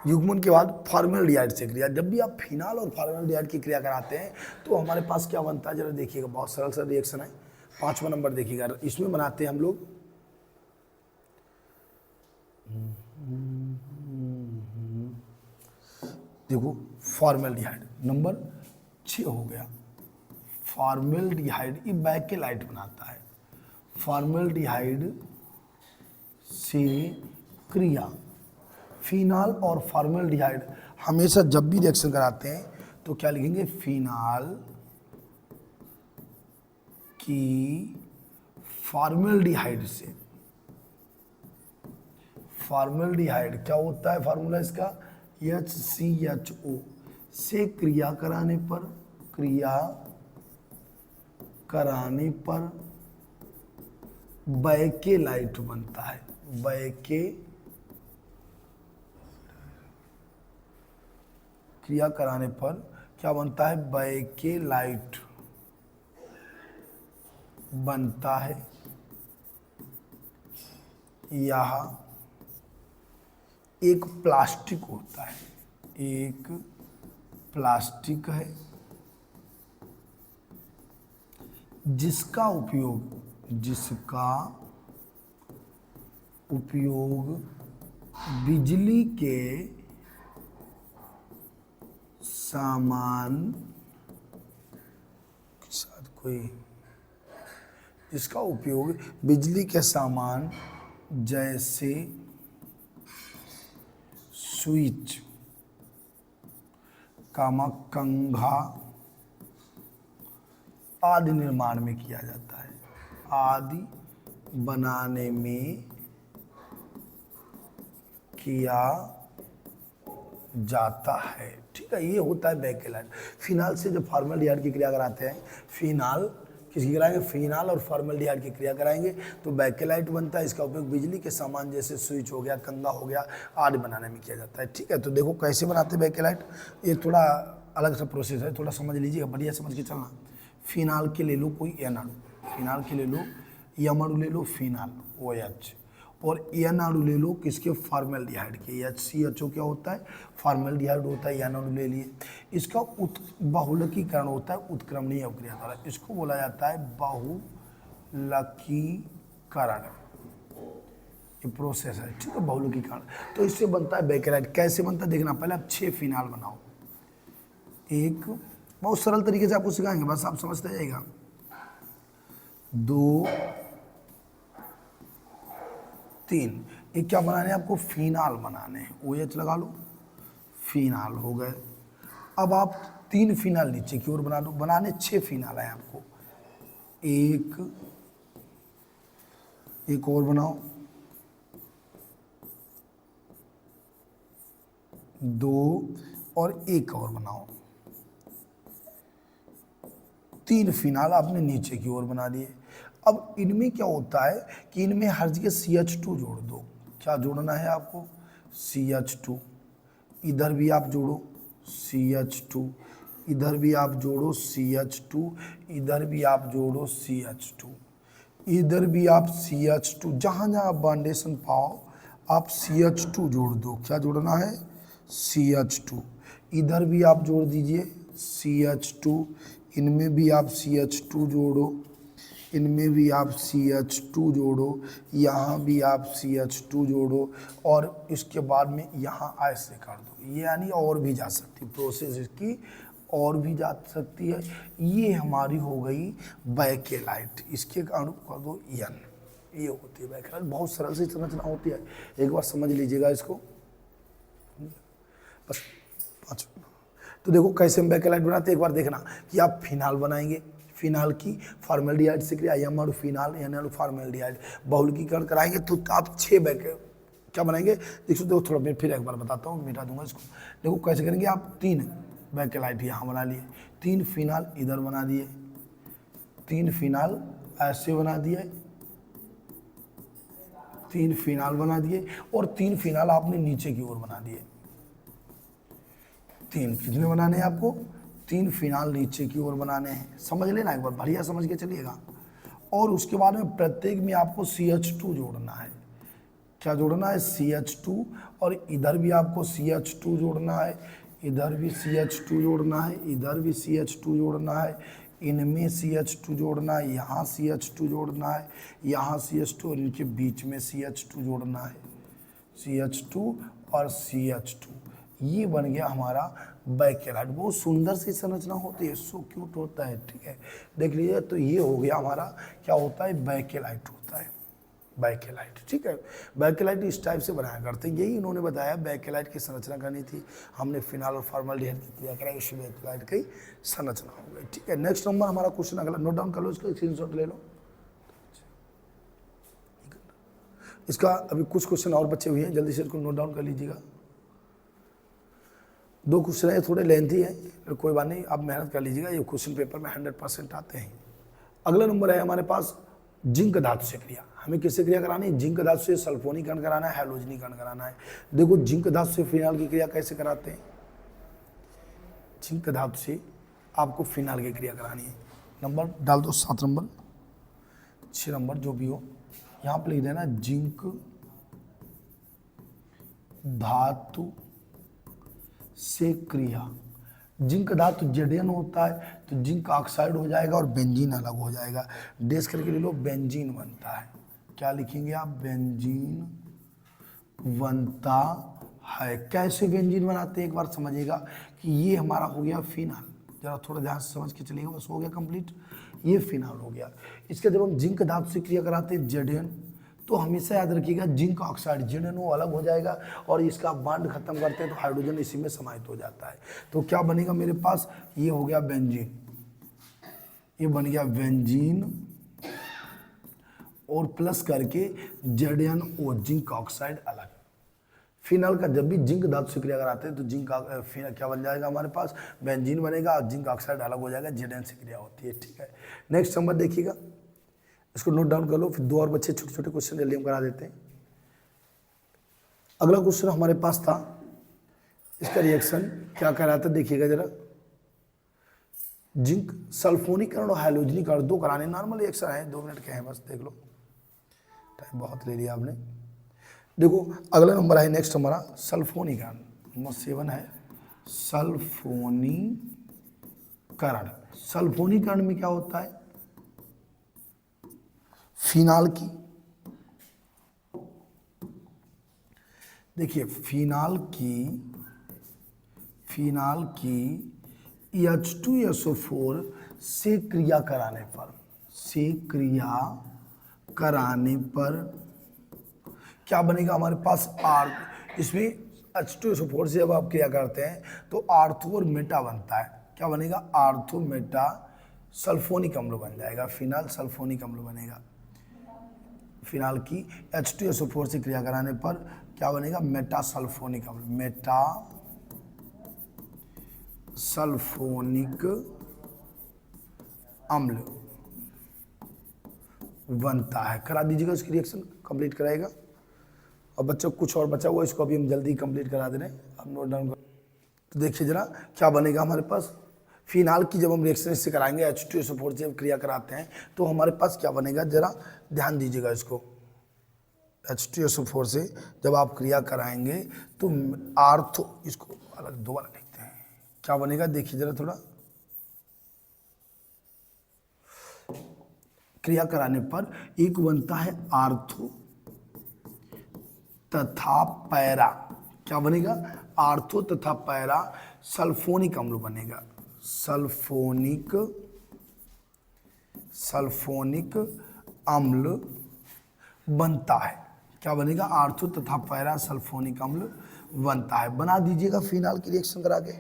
युग्मन के बाद फॉर्मेल्डिहाइड से क्रिया। जब भी आप फिनाल और फॉर्मेल्डिहाइड की क्रिया कराते हैं तो हमारे पास क्या बनता है, जरा देखिएगा, बहुत सरल सा रिएक्शन है। 5वां नंबर देखिएगा, इसमें बनाते हैं हम लोग देखो फॉर्मेल्डिहाइड, नंबर 6 हो गया। फॉर्मेल्डिहाइड ये बैकेलाइट बनाता है, फॉर्मेल्डिहाइड से क्रिया। फिनाल और फॉर्मेल्डिहाइड हमेशा जब भी रिएक्शन कराते हैं तो क्या लिखेंगे, फिनाल की फॉर्मेल्डिहाइड से, फॉर्मेल्डिहाइड क्या होता है फार्मूला इसका, HCHO से क्रिया कराने पर बैकेलाइट बनता है, क्रिया कराने पर क्या बनता है, बैकेलाइट बनता है। यह एक प्लास्टिक होता है, एक प्लास्टिक है जिसका उपयोग बिजली के सामान के साथ जिसका उपयोग बिजली के सामान जैसे स्विच, कंघा आदि निर्माण में किया जाता है, आदि बनाने में किया जाता है, ठीक है। ये होता है बैकेलाइट। फिनाल से जब फॉर्मेल्डिहाइड की क्रिया कराते हैं, फिनाल किसकी कराएंगे, फिनाल और फॉर्मेल्डिहाइड की क्रिया कराएंगे तो बैकेलाइट बनता है। इसका उपयोग बिजली के सामान जैसे स्विच हो गया, कंघा हो गया आदि बनाने में किया जाता है, ठीक है। तो देखो कैसे बनाते हैं बैकेलाइट, ये थोड़ा अलग सा प्रोसेस है, थोड़ा समझ लीजिएगा, बढ़िया समझ के चलना। फिनाल के ले लो कोई एन अणु, फिनाल के ले लो यम अणु ले लो, फिनाल OH, और एन अणु ले लो किसके, फॉर्मेल्डिहाइड के। HCHO क्या होता है, फॉर्मेल्डिहाइड होता है, एन अणु ले लिए। इसका बहुलकीकरण होता है उत्क्रमणीय अभिक्रिया द्वारा, इसको बोला जाता है बहुलकीकरण, ये प्रोसेस है, ठीक है, बहुलकीकरण। तो इससे बनता है बेकेलाइट। कैसे बनता है देखना, पहले आप 6 फिनाल बनाओ। एक बहुत सरल तरीके से आपको सिखाएंगे, बस आप समझते जाइएगा। 2 3, एक क्या बनाने हैं आपको, फिनाल बनाने हैं। OH लगा लो, फिनाल हो गए। अब आप 3 फिनाल नीचे की ओर बना दो, बनाने 6 फिनाल है आपको। एक और बनाओ, 2 और एक और बनाओ। 3 फिनाल आपने नीचे की ओर बना दिए। अब इनमें क्या होता है कि इनमें हर जगह CH2 जोड़ दो। क्या जोड़ना है आपको, CH2। इधर भी आप जोड़ो CH2, इधर भी आप जोड़ो CH2, इधर भी आप जोड़ो CH2, इधर भी आप CH2। जहाँ जहाँ आप बाउंडेशन पाओ आप CH2 जोड़ दो। क्या जोड़ना है, CH2। इधर भी आप जोड़ दीजिए CH2, इनमें भी आप CH2 जोड़ो, इनमें भी आप CH2 जोड़ो, यहाँ भी आप CH2 जोड़ो, और इसके बाद में यहाँ ऐसे कर दो। ये यानी और भी जा सकती है प्रोसेस, इसकी और भी जा सकती है। ये हमारी हो गई बेकेलाइट। इसके अणु कर दो N, ये होती है बेकेलाइट। बहुत सरल सी संरचना होती है, एक बार समझ लीजिएगा इसको बस 5। तो देखो कैसे हम बेकेलाइट बनाते हैं, एक बार देखना कि आप फिनाल बनाएंगे। फिनाल की फॉर्मेल्डिहाइड से क्रिया, एम अणु फिनाल, एन अणु फॉर्मेल्डिहाइड, बहुलकीकरण कराएंगे तो आप 6 क्या बनाएंगे। देखो थोड़ा मैं फिर एक बार बताता हूँ, मिटा दूंगा इसको। देखो कैसे करेंगे, आप 3 बेकेलाइट यहाँ बना लिए, 3 फिनाल इधर बना दिए, 3 फिनाल ऐसे बना दिए, 3 फिनाल बना दिए, और 3 फिनाल आपने नीचे की ओर बना दिए। 3 कितने बनाने हैं आपको, 3 फिनाल नीचे की ओर बनाने हैं। समझ लेना एक बार, बढ़िया समझ के चलिएगा। और उसके बाद में प्रत्येक में आपको CH2 जोड़ना है। क्या जोड़ना है, CH2। और इधर भी आपको CH2 जोड़ना है, इधर भी CH2 जोड़ना है, इधर भी CH2 जोड़ना है, इनमें CH2 जोड़ना है, यहाँ CH2 जोड़ना है, यहाँ CH2, और इनके बीच में CH2 जोड़ना है, CH2 और CH2। ये बन गया हमारा बेकेलाइट। बहुत सुंदर सी संरचना होती है, सो क्यूट होता है, ठीक है, देख लीजिए। तो ये हो गया हमारा, क्या होता है, बेकेलाइट होता है, बेकेलाइट, ठीक है। बेकेलाइट इस टाइप से बनाया करते हैं, यही इन्होंने बताया। बेकेलाइट की संरचना करनी थी, हमने फिनाल और फॉर्मेल्डिहाइड की क्रिया कराई, इसी बेकेलाइट की संरचना हो गई, ठीक है। नेक्स्ट नंबर हमारा क्वेश्चन अगला, नोट डाउन कर लो, इसको स्क्रीनशॉट ले लो। इसका अभी कुछ क्वेश्चन और बचे हुए हैं, जल्दी से इसको नोट डाउन कर लीजिएगा। 2 क्वेश्चन है, थोड़े लेंथी है, कोई बात नहीं, आप मेहनत कर लीजिएगा, ये क्वेश्चन पेपर में 100% आते हैं। अगला नंबर है हमारे पास जिंक धातु से क्रिया। हमें किससे क्रिया करानी है, जिंक धातु से सल्फोनीकरण कराना है, हैलोजनीकरण कराना है। देखो जिंक धातु से फिनाल की क्रिया कैसे कराते हैं। जिंक धातु से आपको फिनाल की क्रिया करानी है। नंबर डाल दो, 7 नंबर 6 नंबर जो भी हो, यहाँ पर लिख देना जिंक धातु से क्रिया। जिंक धातु Zn होता है तो जिंक ऑक्साइड हो जाएगा और बेंजीन अलग हो जाएगा। डेस करके ले लो, बेंजीन बनता है। क्या लिखेंगे आप, बेंजीन बनता है। कैसे बेंजीन बनाते हैं एक बार समझिएगा कि ये हमारा हो गया फिनाल, जरा थोड़ा ध्यान से समझ के चलिएगा, बस हो गया कंप्लीट, ये फिनाल हो गया। इसके जब हम जिंक धातु से क्रिया कराते हैं Zn, तो हमेशा याद रखिएगा जिंक ऑक्साइड ZnO अलग हो जाएगा, और इसका बॉन्ड खत्म करते हैं तो हाइड्रोजन इसी में समाहित हो जाता है। तो क्या बनेगा मेरे पास, ये हो गया बेंजीन, ये बन गया बेंजीन, और प्लस करके ZnO जिंक ऑक्साइड अलग। फिनाल का जब भी जिंक धातु से क्रिया कराते हैं तो जिंक क्या बन जाएगा हमारे पास, बेंजीन बनेगा, और जिंक ऑक्साइड अलग हो जाएगा, Zn से क्रिया होती है, ठीक है। नेक्स्ट नंबर देखिएगा, इसको नोट डाउन कर लो, फिर 2 और बच्चे छोटे छोटे क्वेश्चन जल्दी हम करा देते हैं। अगला क्वेश्चन हमारे पास था, इसका रिएक्शन क्या कह रहा था देखिएगा जरा। जिंक सल्फोनीकरण और हैलोजनीकरण 2 कराने, नॉर्मल रिएक्शन है, 2 मिनट के हैं बस, देख लो, टाइम बहुत ले लिया आपने। देखो अगला नंबर है नेक्स्ट हमारा सल्फोनीकरण, नंबर 7 है सल्फोनीकरण। सल्फोनीकरण में क्या होता है, फिनाल की, देखिए फिनाल की H2SO4 से क्रिया कराने पर क्या बनेगा हमारे पास आर, इसमें H2SO4 से जब आप क्रिया करते हैं तो आर्थो और मेटा बनता है, क्या बनेगा, आर्थो मेटा सल्फोनिक अम्ल बन जाएगा, फिनाल सल्फोनिक अम्ल बनेगा। फिनाल की H2SO4 से क्रिया कराने पर क्या बनेगा, मेटा सल्फोनिक अम्ल, मेटा सल्फोनिक अम्ल बनता है। करा दीजिएगा, उसकी रिएक्शन कंप्लीट कराएगा। और बच्चों कुछ और बचा हुआ, इसको अभी हम जल्दी कंप्लीट करा दे रहे हैं, आप नोट डाउन कर। तो देखिए जरा क्या बनेगा हमारे पास, फिनाल की जब हम रिएक्शन इससे कराएंगे H2SO4 से क्रिया कराते हैं तो हमारे पास क्या बनेगा, जरा ध्यान दीजिएगा इसको। H2SO4 से जब आप क्रिया कराएंगे तो आर्थो, इसको अलग दोबारा लिखते हैं, क्या बनेगा देखिए जरा थोड़ा, क्रिया कराने पर एक बनता है आर्थो तथा पैरा, क्या बनेगा, आर्थो तथा पैरा सल्फोनिक अम्ल बनेगा, सल्फोनिक अम्ल बनता है, क्या बनेगा, आर्थो तथा पैरा सल्फोनिक अम्ल बनता है। बना दीजिएगा फिनाल की रिएक्शन करा के,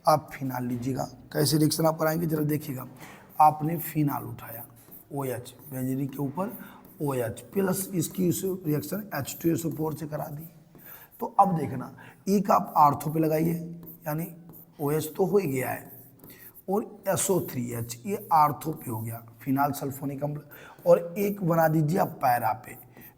आप फिनाल लीजिएगा, कैसे रिएक्शन आप कराएंगे जरा देखिएगा। आपने फिनाल उठाया OH, बेंजीन के ऊपर OH प्लस इसकी रिएक्शन H2SO4 से करा दी, तो अब देखना एक आप आर्थो पे लगाइए, यानी OH तो हो ही गया है, और SO3H ये आर्थो पे हो गया, फिनाल सल्फोनिक अम्ल, और एक बना दीजिए आप पैरा पे।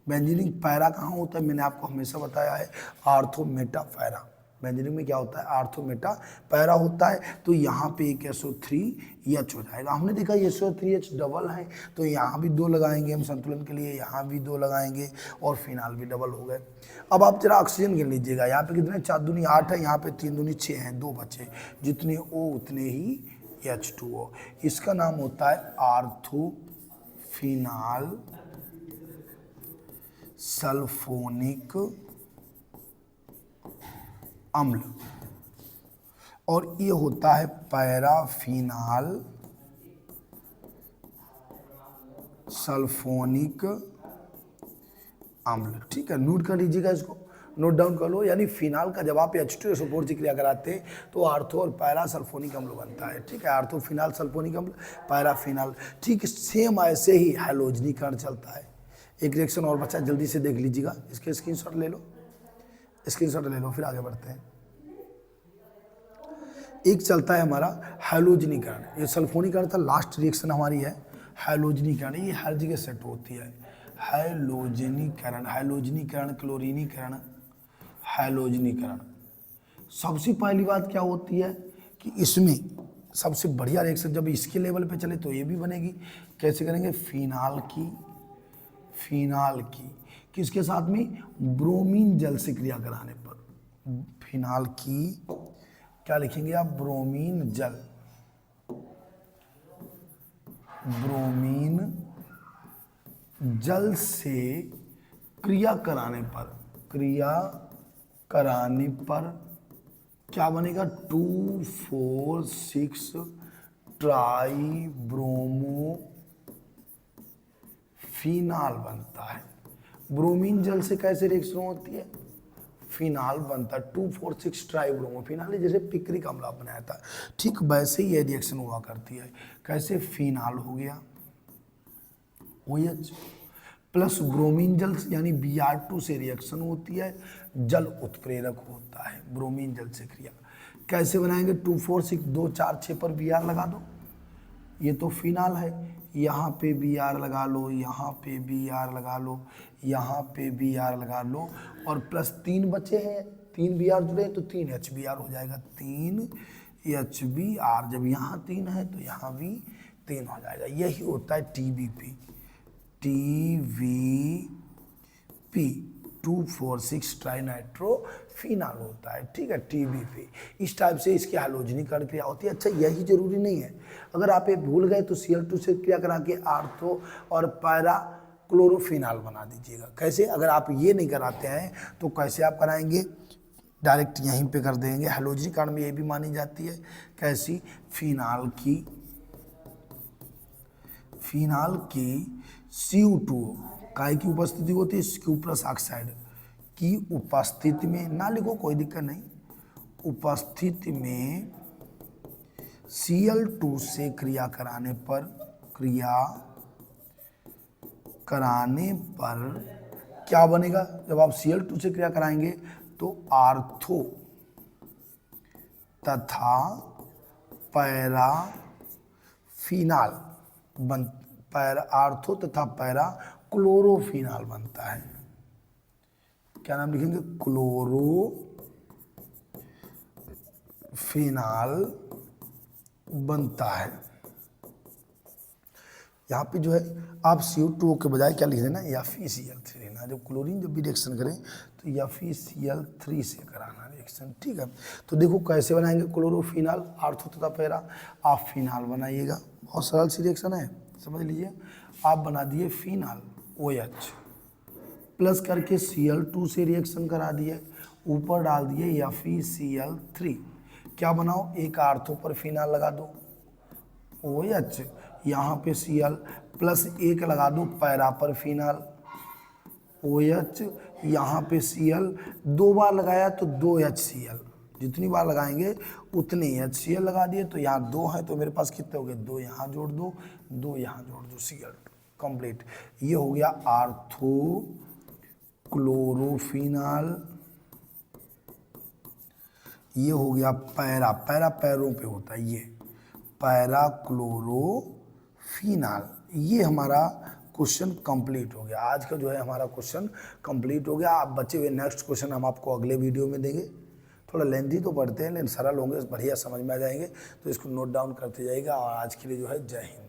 बेंजीनिक पैरा कहाँ होता है, मैंने आपको हमेशा बताया है, आर्थो मेटा पैरा। बेंजीनिक में क्या होता है, आर्थो मेटा पैरा होता है, तो यहाँ पे एक SO3H हो जाएगा। हमने देखा SO3H डबल है, तो यहाँ भी 2 लगाएंगे हम संतुलन के लिए, यहाँ भी 2 लगाएंगे, और फिनाल भी डबल हो गए। अब आप जरा ऑक्सीजन गिन लीजिएगा, यहाँ पे कितने, 4 दूनी 8 है, यहाँ पे 3 दूनी 6 हैं, 2 बचे, जितने O उतने ही H2O। इसका नाम होता है आर्थो फिनाल सल्फोनिक अम्ल, और ये होता है पैराफिनाल सल्फोनिक अम्ल। ठीक है, नोट कर लीजिएगा, इसको नोट डाउन कर लो। यानी फिनाल का जब आप H2SO4 से क्रिया कराते हैं तो आर्थो और पैरा सल्फोनिक अम्ल बनता है। ठीक है, आर्थो फिनाल सल्फोनिक अम्ल, पैरा फिनाल। ठीक सेम ऐसे ही हैलोजनीकरण चलता है। एक रिएक्शन और बच्चा जल्दी से देख लीजिएगा, इसके स्क्रीनशॉट ले लो, स्क्रीनशॉट ले लो, फिर आगे बढ़ते हैं। एक चलता है हमारा हैलोजनीकरण, ये सल्फोनीकरण था, लास्ट रिएक्शन हमारी है हैलोजनीकरण, ये हर जगह सेट होती है। हैलोजनीकरण, हैलोजनीकरण, क्लोरीनीकरण, हैलोजनीकरण। सबसे पहली बात क्या होती है कि इसमें सबसे बढ़िया रिएक्शन जब इसके लेवल पे चले तो ये भी बनेगी। कैसे करेंगे, फिनाल की किसके साथ में, ब्रोमीन जल से क्रिया कराने पर। फिनाल की क्या लिखेंगे आप, ब्रोमीन जल से क्रिया कराने पर क्या बनेगा, 2,4,6 ट्राई ब्रोमो फिनाल बनता है। ब्रोमीन जल से कैसे रिएक्शन होती है, फिनाल बनता है, 2,4,6 ट्राइब्रोमो फिनाल, जैसे पिक्रिक अम्ल बनाया था, ठीक वैसे ही ये रिएक्शन हुआ करती है। कैसे, फिनाल हो गया OH प्लस ब्रोमीन जल यानी Br2 से रिएक्शन होती है, जल उत्प्रेरक होता है, ब्रोमीन जल से क्रिया। कैसे बनाएंगे, 2,4,6 2 4 6 पर Br लगा दो, ये तो फिनाल है, यहाँ पे Br लगा लो, यहाँ पे Br लगा लो, यहाँ पे Br लगा लो, और प्लस 3 बचे हैं, 3 Br जुड़े तो 3 HBr हो जाएगा, 3 HBr। जब यहाँ 3 है तो यहाँ भी 3 हो जाएगा। यही होता है TBP। 2,4,6 ट्राइनाइट्रोफिनॉल होता है, ठीक है, TBP। इस टाइप से इसकी हैलोजनिक क्रिया होती है। अच्छा, यही जरूरी नहीं है, अगर आप ये भूल गए तो Cl2 से क्रिया करा के आर्थो और पैरा क्लोरोफिनॉल बना दीजिएगा। कैसे, अगर आप ये नहीं कराते हैं तो कैसे आप कराएंगे, डायरेक्ट यहीं पे कर देंगे। हैलोजनिक कारण में ये भी मानी जाती है, कैसी, फिनाल की CO2 काय की उपस्थिति होती है, स्क्यूप्रस ऑक्साइड की उपस्थिति में, ना लिखो कोई दिक्कत नहीं, उपस्थिति में Cl2 से क्रिया कराने पर क्या बनेगा, जब आप Cl2 से क्रिया कराएंगे तो आर्थो तथा आर्थो तथा पैरा क्लोरोफिनॉल बनता है। क्या नाम लिखेंगे, क्लोरोफिनॉल बनता है। यहाँ पे जो है आप CO2 के बजाय क्या लिख देना, FeCl3 लेना। जब क्लोरीन जब भी रिएक्शन करें तो FeCl3 से कराना रिएक्शन, ठीक है। तो देखो कैसे बनाएंगे क्लोरोफिनॉल, आर्थो तथा पैरा, आप फिनॉल बनाइएगा, बहुत सरल सी रिएक्शन है, समझ लीजिए। आप बना दिए फिनॉल OH प्लस करके Cl2 से रिएक्शन करा दिए, ऊपर डाल दिए FeCl3, क्या बनाओ, एक आर्थो पर फिनॉल लगा दो OH, यहाँ पे Cl प्लस एक लगा दो पैरा पर फिनॉल OH, यहाँ पे Cl 2 बार लगाया तो 2 HCl, जितनी बार लगाएंगे उतने HCl लगा दिए, तो यहाँ 2 है तो मेरे पास कितने हो गए, 2 यहाँ जोड़ दो, 2 यहाँ जोड़ दो, Cl कंप्लीट। ये हो गया आर्थो क्लोरोफिनॉल, ये हो गया पैरा, पैरों पे होता है, ये पैरा क्लोरोफिनॉल। ये हमारा क्वेश्चन कंप्लीट हो गया, आज का जो है हमारा क्वेश्चन कंप्लीट हो गया। आप बचे हुए नेक्स्ट क्वेश्चन हम आपको अगले वीडियो में देंगे, थोड़ा लेंथी तो पढ़ते हैं लेकिन सरल होंगे, बढ़िया समझ में आ जाएंगे, तो इसको नोट डाउन करते जाइएगा। और आज के लिए जो है जय हिंद।